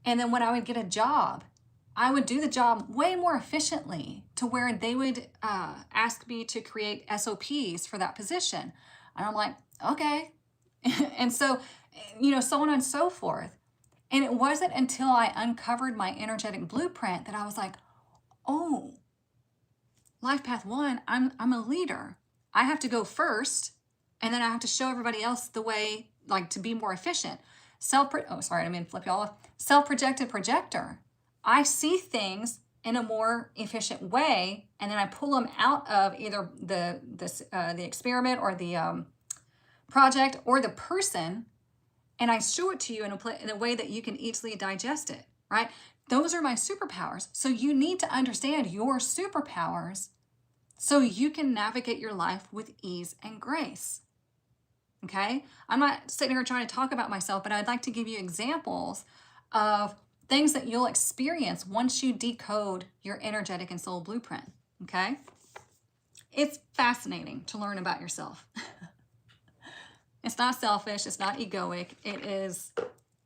And then when I would get a job, I would do the job way more efficiently to where they would ask me to create SOPs for that position. And I'm like, okay. And so, so on and so forth. And it wasn't until I uncovered my energetic blueprint that I was like, oh, life path 1, I'm a leader. I have to go first, and then I have to show everybody else the way, like, to be more efficient. I mean, flip y'all off. Self-projected projector. I see things in a more efficient way, and then I pull them out of either the experiment or the project or the person, and I show it to you in a way that you can easily digest it, right? Those are my superpowers. So you need to understand your superpowers so you can navigate your life with ease and grace. Okay? I'm not sitting here trying to talk about myself, but I'd like to give you examples of things that you'll experience once you decode your energetic and soul blueprint. Okay? It's fascinating to learn about yourself. It's not selfish, it's not egoic, it is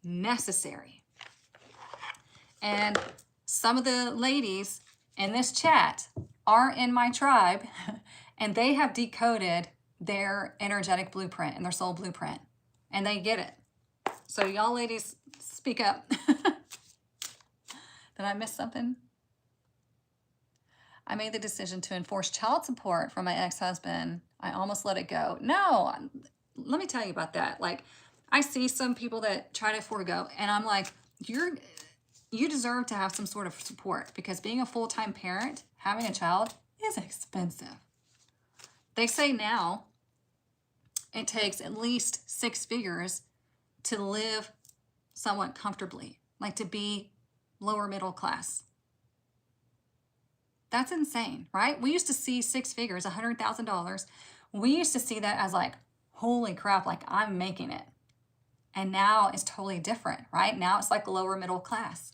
necessary. And some of the ladies in this chat are in my tribe, and they have decoded their energetic blueprint and their soul blueprint, and they get it. So y'all ladies, speak up. Did I miss something? I made the decision to enforce child support from my ex-husband. I almost let it go. No, let me tell you about that. Like, I see some people that try to forego, and I'm like, you deserve to have some sort of support, because being a full-time parent, having a child is expensive. They say now it takes at least 6 figures to live somewhat comfortably, like to be lower middle class. That's insane, right? We used to see 6 figures, $100,000. We used to see that as like, holy crap, like I'm making it. And now it's totally different, right? Now it's like lower middle class.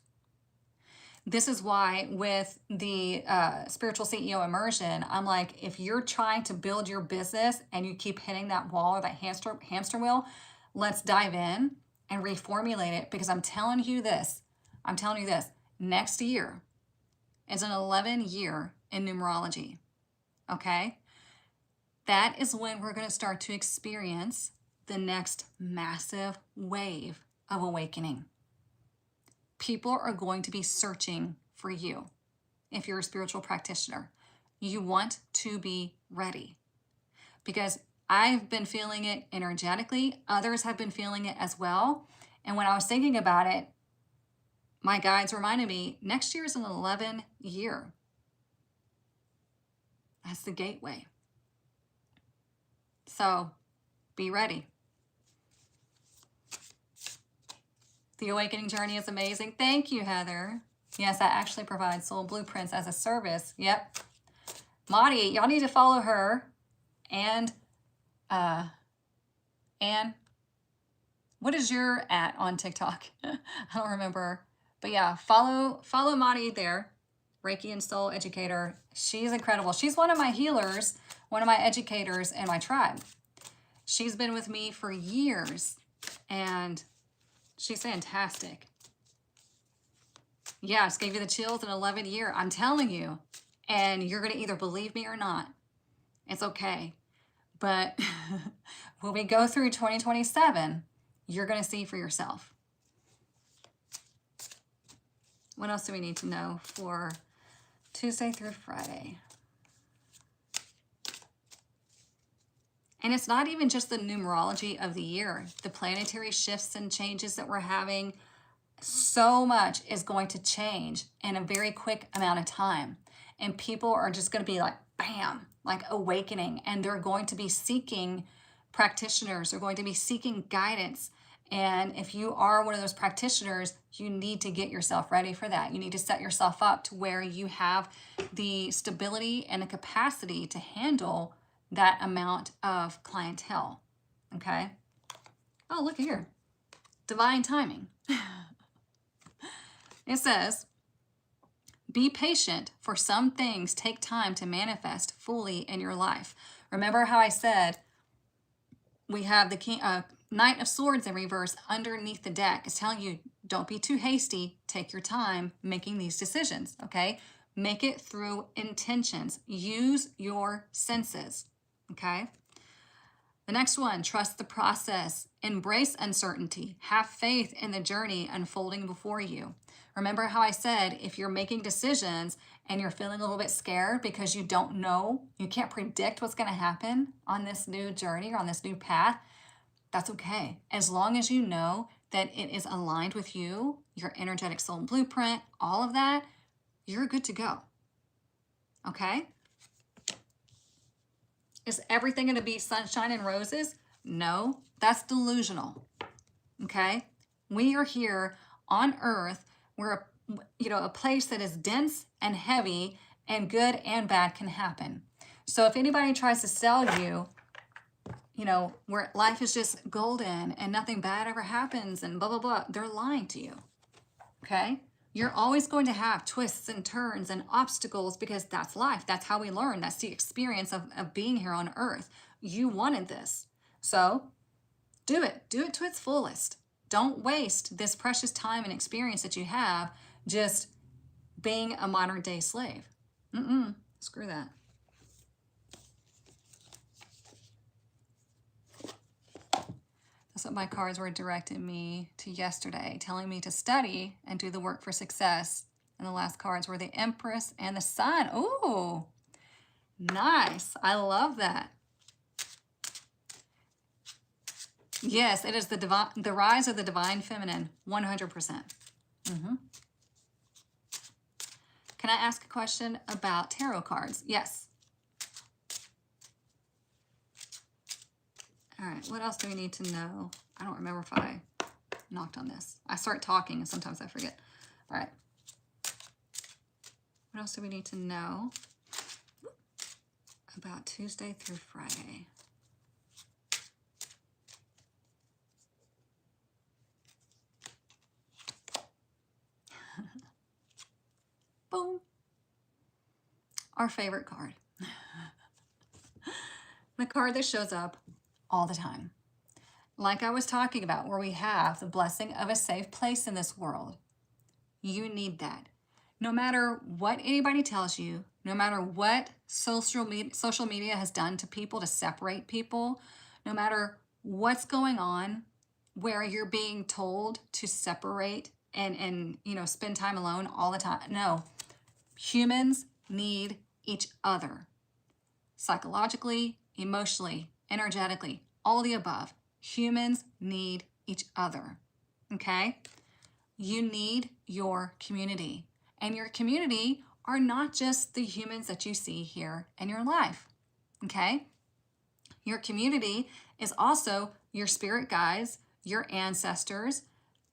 This is why with the spiritual CEO immersion, I'm like, if you're trying to build your business and you keep hitting that wall or that hamster wheel, let's dive in and reformulate it, because I'm telling you this, next year is an 11 year in numerology, okay? That is when we're going to start to experience the next massive wave of awakening. People are going to be searching for you. If you're a spiritual practitioner, you want to be ready, because I've been feeling it energetically. Others have been feeling it as well. And when I was thinking about it, my guides reminded me, next year is an 11 year. That's the gateway. So be ready. The awakening journey is amazing. Thank you, Heather. Yes, I actually provide soul blueprints as a service. Yep. Maudie, y'all need to follow her. And what is your @ on TikTok? I don't remember. But yeah, follow Maudie there. Reiki and Soul Educator. She's incredible. She's one of my healers, one of my educators in my tribe. She's been with me for years, and she's fantastic. Yeah, I just gave you the chills in 11 year. I'm telling you. And you're going to either believe me or not. It's okay. But when we go through 2027, you're going to see for yourself. What else do we need to know for Tuesday through Friday? And it's not even just the numerology of the year, the planetary shifts and changes that we're having. So much is going to change in a very quick amount of time. And people are just going to be like, bam, like awakening. And they're going to be seeking practitioners. They're going to be seeking guidance. And if you are one of those practitioners, you need to get yourself ready for that. You need to set yourself up to where you have the stability and the capacity to handle that amount of clientele, okay? Oh, look here. Divine timing. It says, Be patient, for some things take time to manifest fully in your life. Remember how I said we have the Knight of Swords in reverse underneath the deck. It's telling you, don't be too hasty. Take your time making these decisions, okay? Make it through intentions. Use your senses, okay? The next one, trust the process. Embrace uncertainty. Have faith in the journey unfolding before you. Remember how I said, if you're making decisions and you're feeling a little bit scared because you don't know, you can't predict what's going to happen on this new journey or on this new path, that's okay. As long as you know that it is aligned with you, your energetic soul blueprint, all of that, you're good to go. Okay? Is everything going to be sunshine and roses? No, that's delusional. Okay? We are here on earth. We're a place that is dense and heavy, and good and bad can happen. So if anybody tries to sell you, where life is just golden and nothing bad ever happens and blah, blah, blah, they're lying to you. Okay? You're always going to have twists and turns and obstacles because that's life. That's how we learn. That's the experience of being here on earth. You wanted this. So do it. Do it to its fullest. Don't waste this precious time and experience that you have just being a modern day slave. Screw that. That's what my cards were directing me to yesterday, telling me to study and do the work for success. And the last cards were the Empress and the Sun. Ooh, nice. I love that. Yes, it is the rise of the divine feminine, 100%. Can I ask a question about tarot cards? Yes. All right, what else do we need to know? I don't remember if I knocked on this. I start talking and sometimes I forget. All right. What else do we need to know about Tuesday through Friday? Boom. Our favorite card. The card that shows up all the time. Like I was talking about, where we have the blessing of a safe place in this world. You need that. No matter what anybody tells you, no matter what social media has done to people to separate people, no matter what's going on where you're being told to separate and spend time alone all the time. No, humans need each other. Psychologically, emotionally, energetically, all the above. Humans need each other, okay? You need your community. And your community are not just the humans that you see here in your life, okay? Your community is also your spirit guides, your ancestors,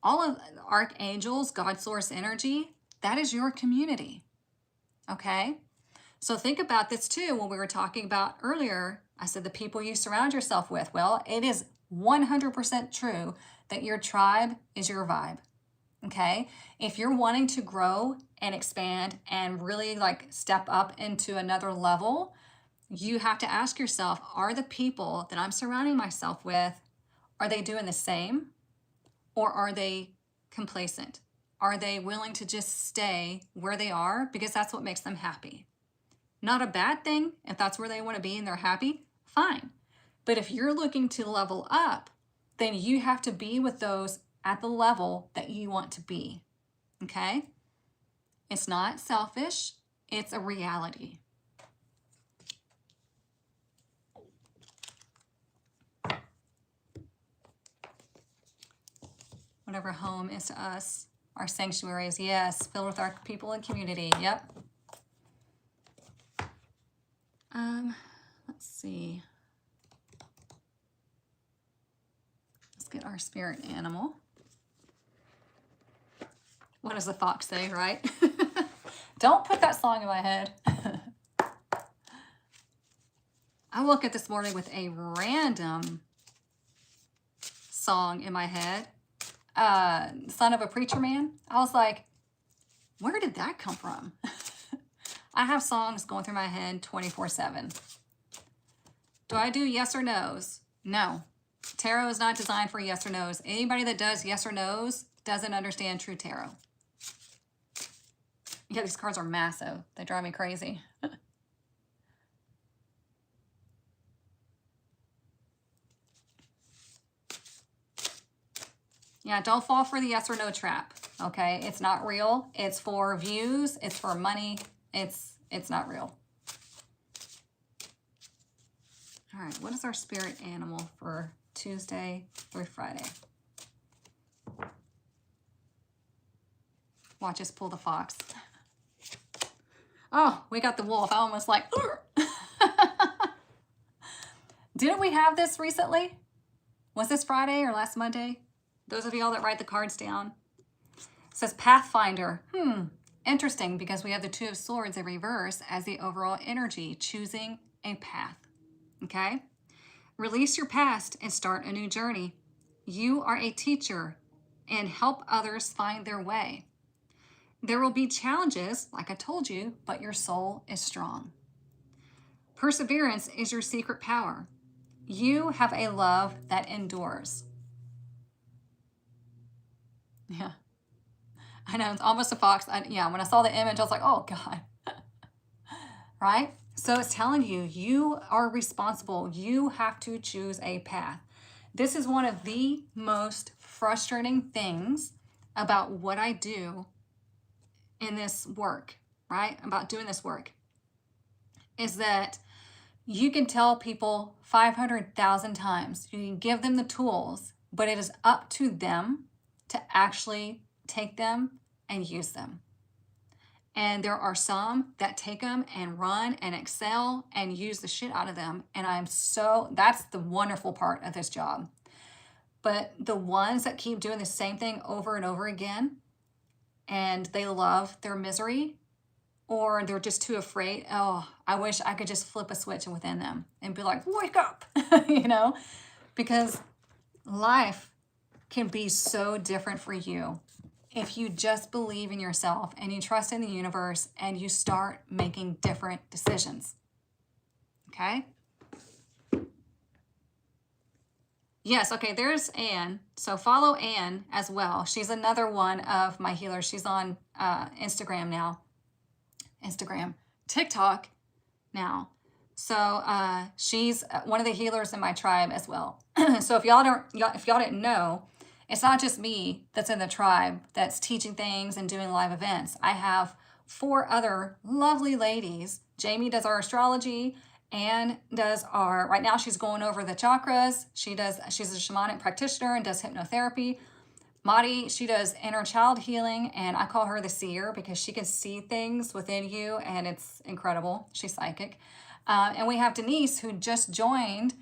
all of the archangels, God source energy. That is your community, okay? So think about this too. When we were talking about earlier, I said the people you surround yourself with. Well, it is 100% true that your tribe is your vibe, okay? If you're wanting to grow and expand and really step up into another level, you have to ask yourself, are the people that I'm surrounding myself with, are they doing the same? Or are they complacent? Are they willing to just stay where they are because that's what makes them happy? Not a bad thing. If that's where they want to be and they're happy, fine. But if you're looking to level up, then you have to be with those at the level that you want to be, okay? It's not selfish. It's a reality. Whatever home is to us, our sanctuaries, yes, filled with our people and community, yep. Let's see. Let's get our spirit animal. What does the fox say, right? Don't put that song in my head. I woke up this morning with a random song in my head. Son of a Preacher Man. I was like, Where did that come from? I have songs going through my head 24/7. Do I do yes or no's? No. Tarot is not designed for yes or no's. Anybody that does yes or no's doesn't understand true tarot. Yeah, these cards are massive. They drive me crazy. Yeah, don't fall for the yes or no trap, okay? It's not real. It's for views. It's for money. It's not real. All right, what is our spirit animal for Tuesday through Friday? Watch us pull the fox. Oh, we got the wolf. I almost like, didn't we have this recently? Was this Friday or last Monday? Those of y'all that write the cards down. It says Pathfinder. Interesting, because we have the Two of Swords in reverse as the overall energy, choosing a path. Okay? Release your past and start a new journey. You are a teacher and help others find their way. There will be challenges, like I told you, but your soul is strong. Perseverance is your secret power. You have a love that endures. Yeah. I know, it's almost a fox. Yeah, when I saw the image, I was like, oh, God. Right? So it's telling you, you are responsible. You have to choose a path. This is one of the most frustrating things about what I do in this work, right? About doing this work, is that you can tell people 500,000 times, you can give them the tools, but it is up to them to actually take them and use them. And there are some that take them and run and excel and use the shit out of them. And that's the wonderful part of this job. But the ones that keep doing the same thing over and over again, and they love their misery, or they're just too afraid, oh, I wish I could just flip a switch within them and be like, wake up, because life can be so different for you if you just believe in yourself and you trust in the universe and you start making different decisions. Okay? Yes, okay, there's Anne. So follow Anne as well. She's another one of my healers. She's on TikTok now. So she's one of the healers in my tribe as well. So if y'all didn't know, it's not just me that's in the tribe that's teaching things and doing live events. I have 4 other lovely ladies. Jamie does our astrology. Anne does right now she's going over the chakras. She's a shamanic practitioner and does hypnotherapy. Madi, she does inner child healing, and I call her the seer because she can see things within you, and it's incredible. She's psychic. And we have Denise, who just joined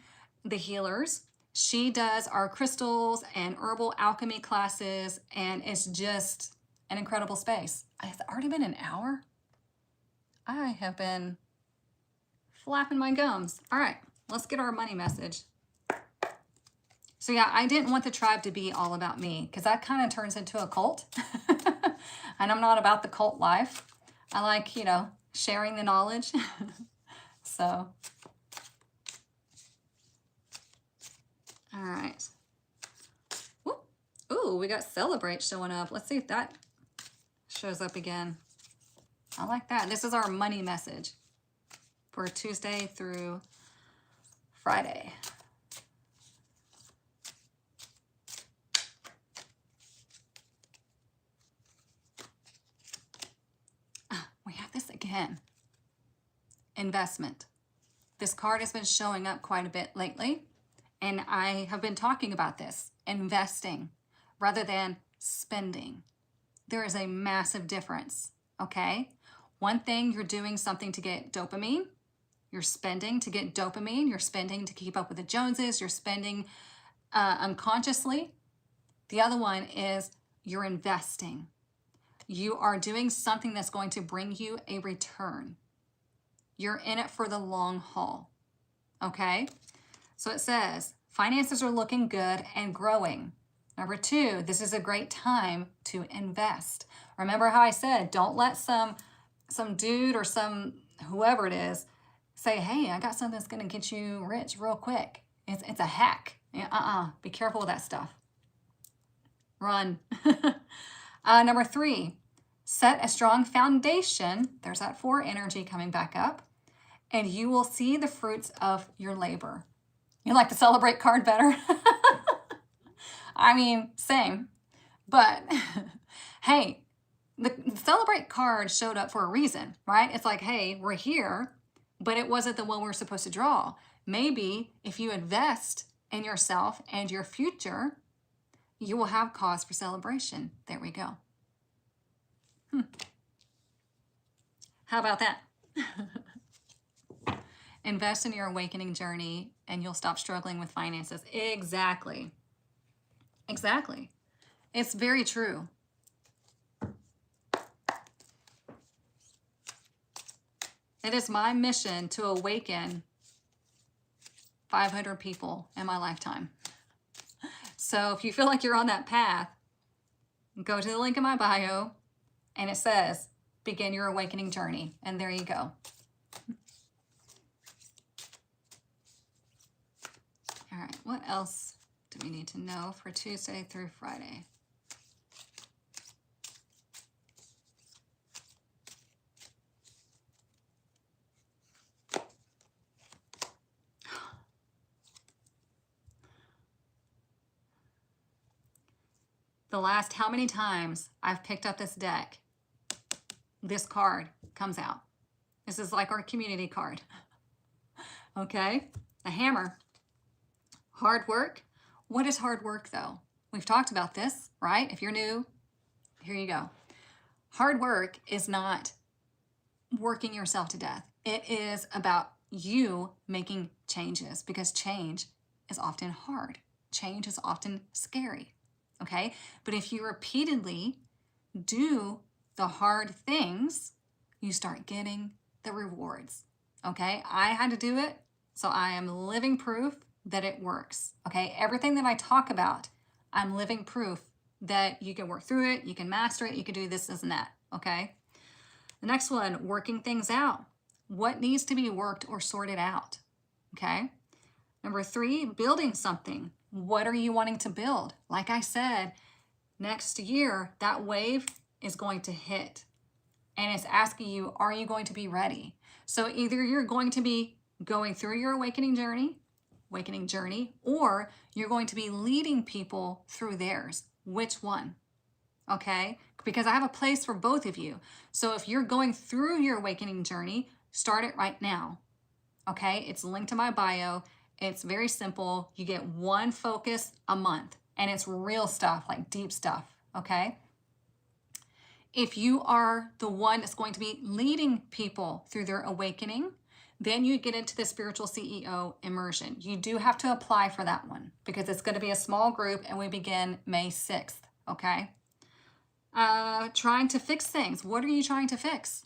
the healers. She does our crystals and herbal alchemy classes, and it's just an incredible space. It's already been an hour. I have been flapping my gums. All right, let's get our money message. So yeah, I didn't want the tribe to be all about me because that kind of turns into a cult. And I'm not about the cult life. I like, sharing the knowledge. So, all right. Ooh, we got Celebrate showing up. Let's see if that shows up again. I like that. This is our money message for Tuesday through Friday. We have this again. Investment. This card has been showing up quite a bit lately, and I have been talking about this. Investing rather than spending. There is a massive difference, okay? One thing, you're doing something to get dopamine. You're spending to get dopamine. You're spending to keep up with the Joneses. You're spending unconsciously. The other one is you're investing. You are doing something that's going to bring you a return. You're in it for the long haul, okay? So it says, finances are looking good and growing. Number 2, this is a great time to invest. Remember how I said, don't let some dude or some whoever it is say, hey, I got something that's going to get you rich real quick. It's a hack. Be careful with that stuff. Run. Number 3, set a strong foundation. There's that 4 energy coming back up. And you will see the fruits of your labor. You like the celebrate card better? I mean, same. But hey, the celebrate card showed up for a reason, right? It's like, hey, we're here, but it wasn't the one we're supposed to draw. Maybe if you invest in yourself and your future, you will have cause for celebration. There we go. How about that? Invest in your awakening journey and you'll stop struggling with finances. Exactly. Exactly. It's very true. It is my mission to awaken 500 people in my lifetime. So if you feel like you're on that path, go to the link in my bio and it says, begin your awakening journey. And there you go. All right, what else do we need to know for Tuesday through Friday? The last how many times I've picked up this deck, this card comes out. This is like our community card. Okay, the hammer. Hard work. What is hard work though? We've talked about this, right? If you're new, here you go. Hard work is not working yourself to death. It is about you making changes because change is often hard. Change is often scary, okay? But if you repeatedly do the hard things, you start getting the rewards, okay? I had to do it, so I am living proof that it works, okay? Everything that I talk about, I'm living proof that you can work through it, you can master it, you can do this and that, okay? The next one, working things out. What needs to be worked or sorted out, okay? Number 3, building something. What are you wanting to build? Like I said, next year, that wave is going to hit. And it's asking you, are you going to be ready? So either you're going to be going through your awakening journey, or you're going to be leading people through theirs. Which one? Okay? Because I have a place for both of you. So if you're going through your awakening journey, start it right now. Okay? It's linked to my bio. It's very simple. You get one focus a month, and it's real stuff, like deep stuff. Okay? If you are the one that's going to be leading people through their awakening, then you get into the spiritual CEO immersion. You do have to apply for that one because it's going to be a small group and we begin May 6th, okay? Trying to fix things. What are you trying to fix?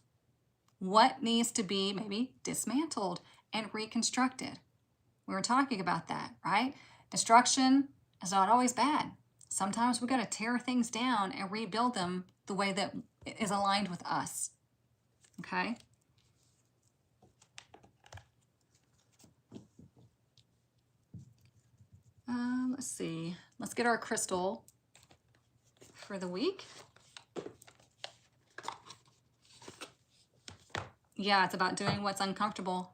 What needs to be maybe dismantled and reconstructed? We were talking about that, right? Destruction is not always bad. Sometimes we got to tear things down and rebuild them the way that is aligned with us, okay? Let's see. Let's get our crystal for the week. Yeah, it's about doing what's uncomfortable.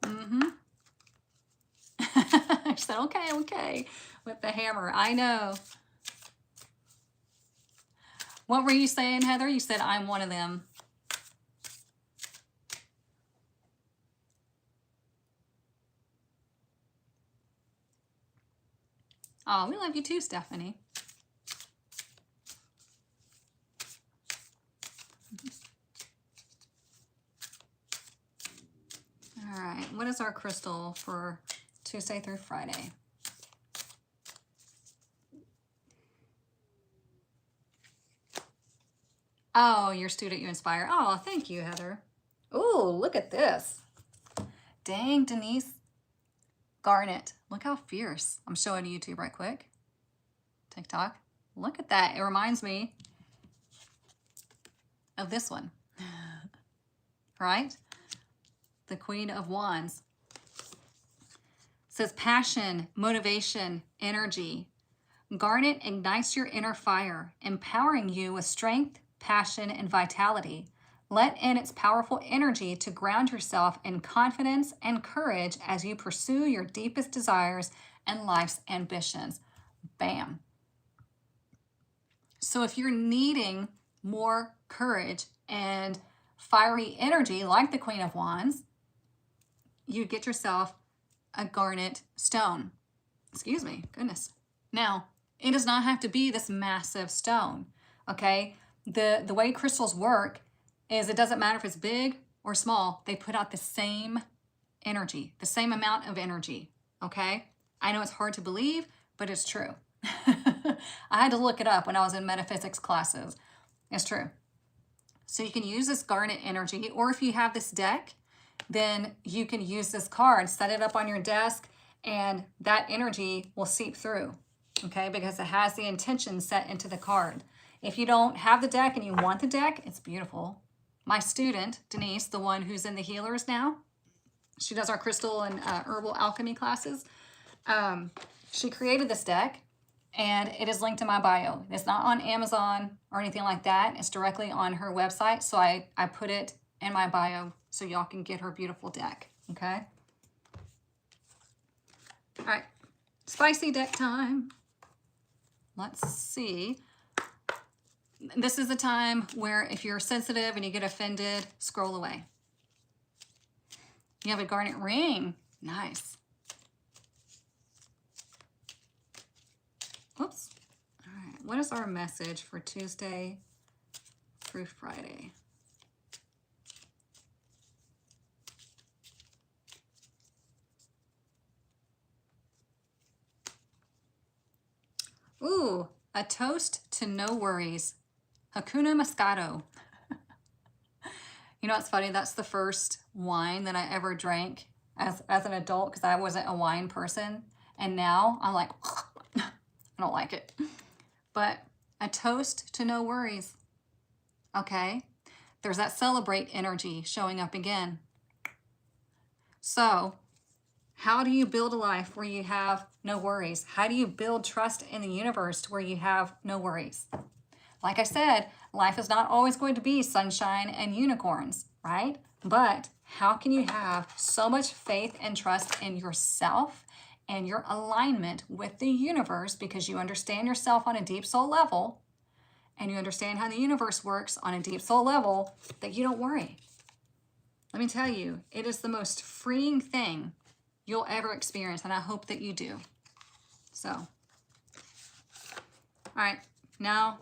I said, okay, with the hammer. I know. What were you saying, Heather? You said, I'm one of them. Oh, we love you too, Stephanie. All right, what is our crystal for Tuesday through Friday? Oh, your student you inspire. Oh, thank you, Heather. Oh, look at this. Dang, Denise. Garnet. Look how fierce. I'm showing YouTube right quick. TikTok. Look at that. It reminds me of this one, right? The Queen of Wands. It says passion, motivation, energy. Garnet ignites your inner fire, empowering you with strength, passion, and vitality. Let in its powerful energy to ground yourself in confidence and courage as you pursue your deepest desires and life's ambitions. Bam. So if you're needing more courage and fiery energy like the Queen of Wands, you get yourself a garnet stone. Excuse me, goodness. Now, it does not have to be this massive stone, okay? The way crystals work is it doesn't matter if it's big or small, they put out the same energy, the same amount of energy, okay? I know it's hard to believe, but it's true. I had to look it up when I was in metaphysics classes. It's true. So you can use this garnet energy, or if you have this deck, then you can use this card, set it up on your desk, and that energy will seep through, okay? Because it has the intention set into the card. If you don't have the deck and you want the deck, it's beautiful. My student, Denise, the one who's in the healers now, she does our crystal and herbal alchemy classes. She created this deck, and it is linked in my bio. It's not on Amazon or anything like that. It's directly on her website, so I put it in my bio so y'all can get her beautiful deck, okay? All right, spicy deck time. Let's see. This is a time where if you're sensitive and you get offended, scroll away. You have a garnet ring. Nice. Whoops. All right, what is our message for Tuesday through Friday? Ooh, a toast to no worries. Hakuna Matata. You know what's funny? That's the first wine that I ever drank as an adult because I wasn't a wine person. And now I'm like, I don't like it. But a toast to no worries. Okay? There's that celebrate energy showing up again. So, how do you build a life where you have no worries? How do you build trust in the universe to where you have no worries? Like I said, life is not always going to be sunshine and unicorns, right? But how can you have so much faith and trust in yourself and your alignment with the universe because you understand yourself on a deep soul level and you understand how the universe works on a deep soul level that you don't worry? Let me tell you, it is the most freeing thing you'll ever experience, and I hope that you do. So, all right, now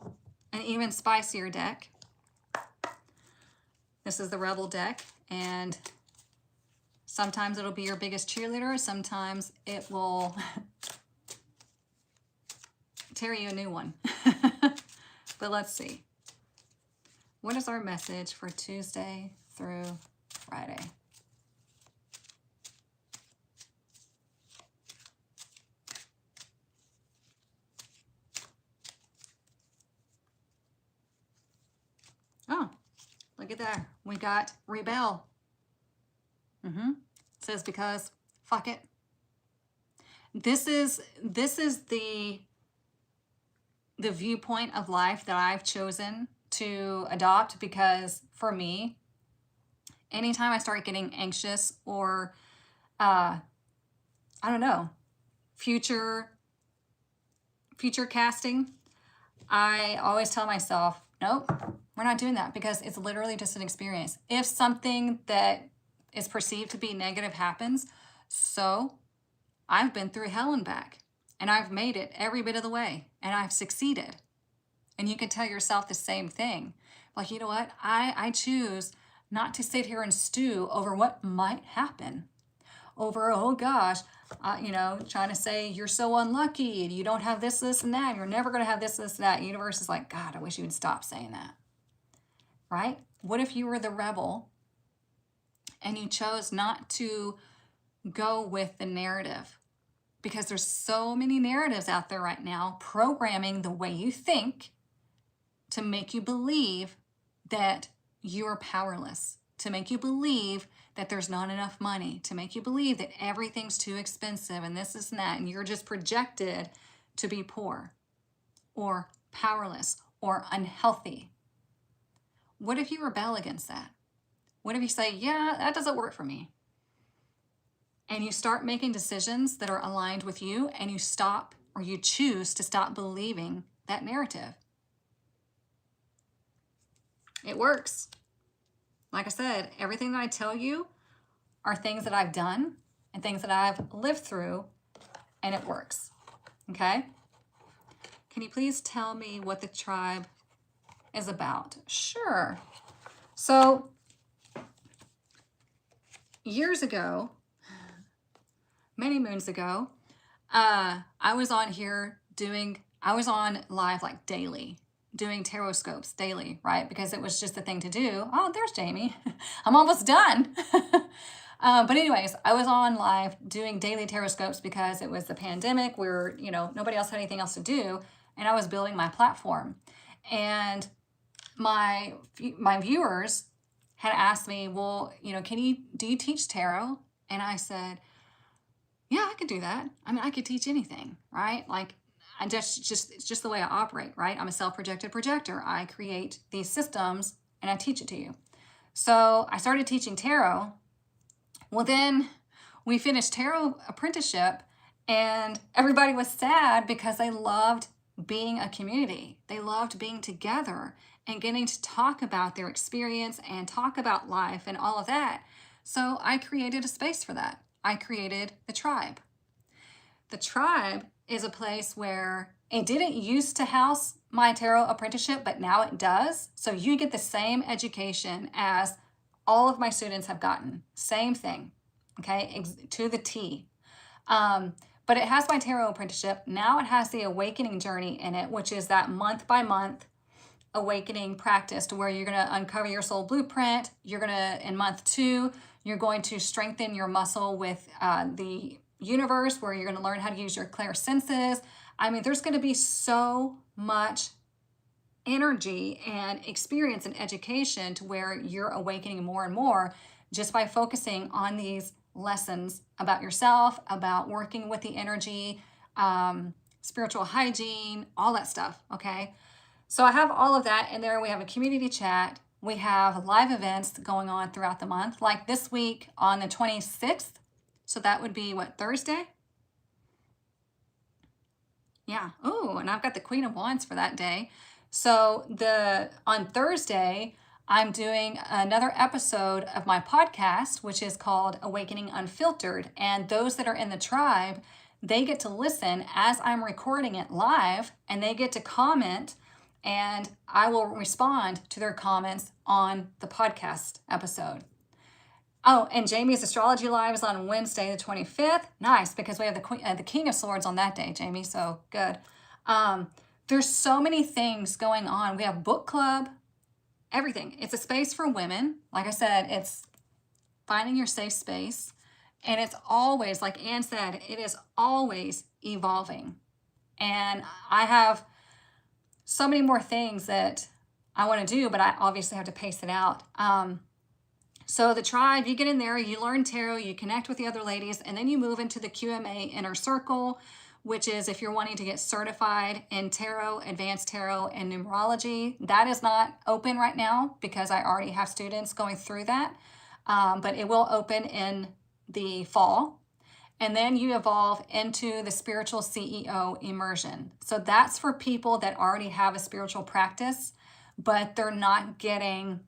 an even spicier deck. This is the Rebel deck, and sometimes it'll be your biggest cheerleader, sometimes it will tear you a new one. But let's see. What is our message for Tuesday through Friday? Oh, look at that. We got rebel. It says because fuck it. This is the viewpoint of life that I've chosen to adopt because for me, anytime I start getting anxious or I don't know, future casting, I always tell myself, nope, we're not doing that because it's literally just an experience. If something that is perceived to be negative happens, so I've been through hell and back and I've made it every bit of the way and I've succeeded. And you can tell yourself the same thing. Like, you know what? I choose not to sit here and stew over what might happen. Over, oh gosh, trying to say you're so unlucky and you don't have this, this, and that. And you're never going to have this, this, and that. The universe is like, God, I wish you would stop saying that. Right? What if you were the rebel and you chose not to go with the narrative? because there's so many narratives out there right now programming the way you think to make you believe that you are powerless, to make you believe that there's not enough money, to make you believe that everything's too expensive and this is and that, and you're just projected to be poor or powerless or unhealthy. What if you rebel against that? What if you say, yeah, that doesn't work for me? And you start making decisions that are aligned with you, and you stop, or you choose to stop believing that narrative. It works. Like I said, everything that I tell you are things that I've done and things that I've lived through, and it works. Okay? Can you please tell me what the tribe is about? Sure. So, years ago, many moons ago, I was on here I was on live like daily, doing Tarotscopes daily, right? Because it was just the thing to do. Oh, there's Jamie. I'm almost done. But anyways, I was on live doing daily Tarotscopes because it was the pandemic where, nobody else had anything else to do. And I was building my platform. And my viewers had asked me, well, do you teach tarot? And I said, yeah, I could do that. I mean, I could teach anything, right? Like, it's just the way I operate, right? I'm a self-projected projector. I create these systems and I teach it to you. So I started teaching tarot. Well, then we finished tarot apprenticeship and everybody was sad because they loved being a community. They loved being together and getting to talk about their experience and talk about life and all of that. So I created a space for that. I created the tribe. The tribe is a place where it didn't used to house my tarot apprenticeship, but now it does. So you get the same education as all of my students have gotten. Same thing, okay, to the T. But it has my tarot apprenticeship. Now it has the awakening journey in it, which is that month by month awakening practice to where you're going to uncover your soul blueprint. You're going to, in month 2, you're going to strengthen your muscle with the universe, where you're going to learn how to use your clair senses. I mean, there's going to be so much energy and experience and education to where you're awakening more and more just by focusing on these lessons about yourself, about working with the energy, spiritual hygiene, all that stuff, okay? So I have all of that in there. We have a community chat. We have live events going on throughout the month, like this week on the 26th. So that would be what, Thursday? Yeah. Oh, and I've got the Queen of Wands for that day. So on Thursday, I'm doing another episode of my podcast, which is called Awakening Unfiltered. And those that are in the tribe, they get to listen as I'm recording it live, and they get to comment, and I will respond to their comments on the podcast episode. Oh, and Jamie's Astrology Live is on Wednesday, the 25th. Nice, because we have the King of Swords on that day, Jamie, so good. There's so many things going on. We have book club, everything. It's a space for women. Like I said, it's finding your safe space. And it's always, like Anne said, it is always evolving. And I have so many more things that I want to do, but I obviously have to pace it out. So the tribe, you get in there, you learn tarot, you connect with the other ladies, and then you move into the QMA Inner Circle, which is if you're wanting to get certified in tarot, advanced tarot, and numerology. That is not open right now because I already have students going through that, but it will open in the fall. And then you evolve into the spiritual CEO immersion. So that's for people that already have a spiritual practice, but they're not getting...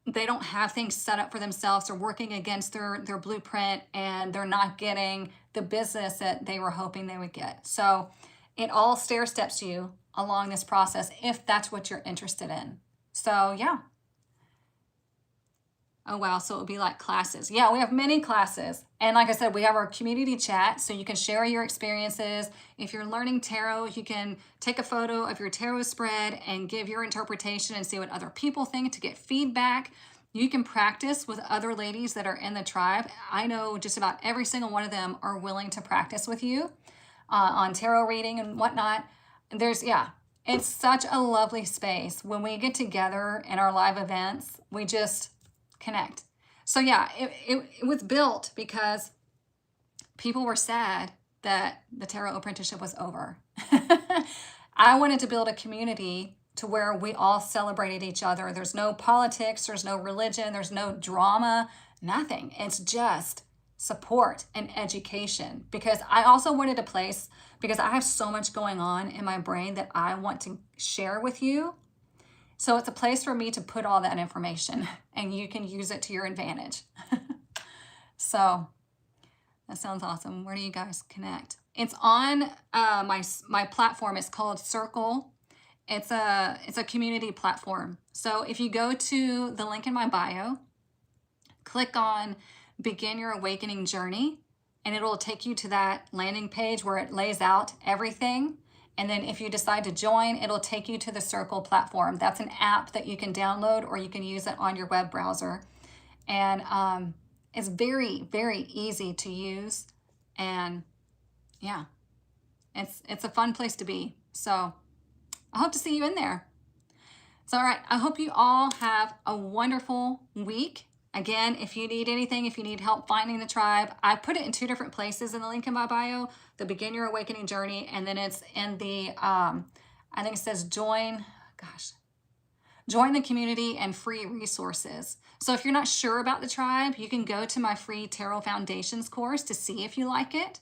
they don't have things set up for themselves. They're working against their blueprint, and they're not getting the business that they were hoping they would get. So it all stair steps you along this process if that's what you're interested in. So yeah. Oh, wow. So it would be like classes. Yeah, we have many classes. And like I said, we have our community chat, so you can share your experiences. If you're learning tarot, you can take a photo of your tarot spread and give your interpretation and see what other people think to get feedback. You can practice with other ladies that are in the tribe. I know just about every single one of them are willing to practice with you on tarot reading and whatnot. Yeah, it's such a lovely space. When we get together in our live events, we just connect. So yeah, it was built because people were sad that the tarot apprenticeship was over. I wanted to build a community to where we all celebrated each other. There's no politics, there's no religion, there's no drama, nothing. It's just support and education. Because I also wanted a place, because I have so much going on in my brain that I want to share with you. So it's a place for me to put all that information and you can use it to your advantage. So that sounds awesome. Where do you guys connect? It's on my platform. It's called Circle. It's a community platform. So if you go to the link in my bio, click on Begin Your Awakening Journey, and it'll take you to that landing page where it lays out everything. And then if you decide to join, it'll take you to the Circle platform. That's an app that you can download or you can use it on your web browser. And it's very, very easy to use. And yeah, it's a fun place to be. So I hope to see you in there. So, all right, I hope you all have a wonderful week. Again, if you need anything, if you need help finding the tribe, I put it in 2 different places in the link in my bio, the Begin Your Awakening Journey, and then it's in the, I think it says join the community and free resources. So if you're not sure about the tribe, you can go to my free Tarot Foundations course to see if you like it,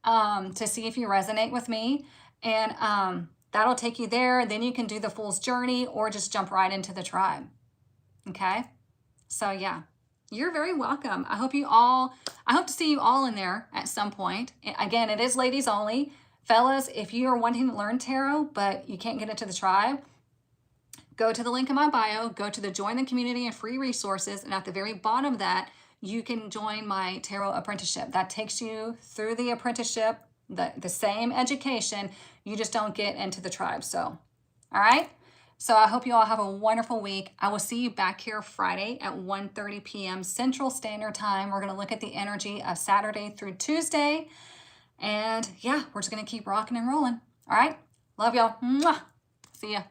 to see if you resonate with me. And that'll take you there. Then you can do the Fool's Journey or just jump right into the tribe. Okay? So yeah, you're very welcome. I hope to see you all in there at some point. Again, it is ladies only. Fellas, if you are wanting to learn tarot, but you can't get into the tribe, go to the link in my bio, go to the Join the Community and free resources. And at the very bottom of that, you can join my tarot apprenticeship. That takes you through the apprenticeship, the same education. You just don't get into the tribe. So, all right. So I hope you all have a wonderful week. I will see you back here Friday at 1:30 p.m. Central Standard Time. We're going to look at the energy of Saturday through Tuesday. And yeah, we're just going to keep rocking and rolling. All right. Love y'all. Mwah. See ya.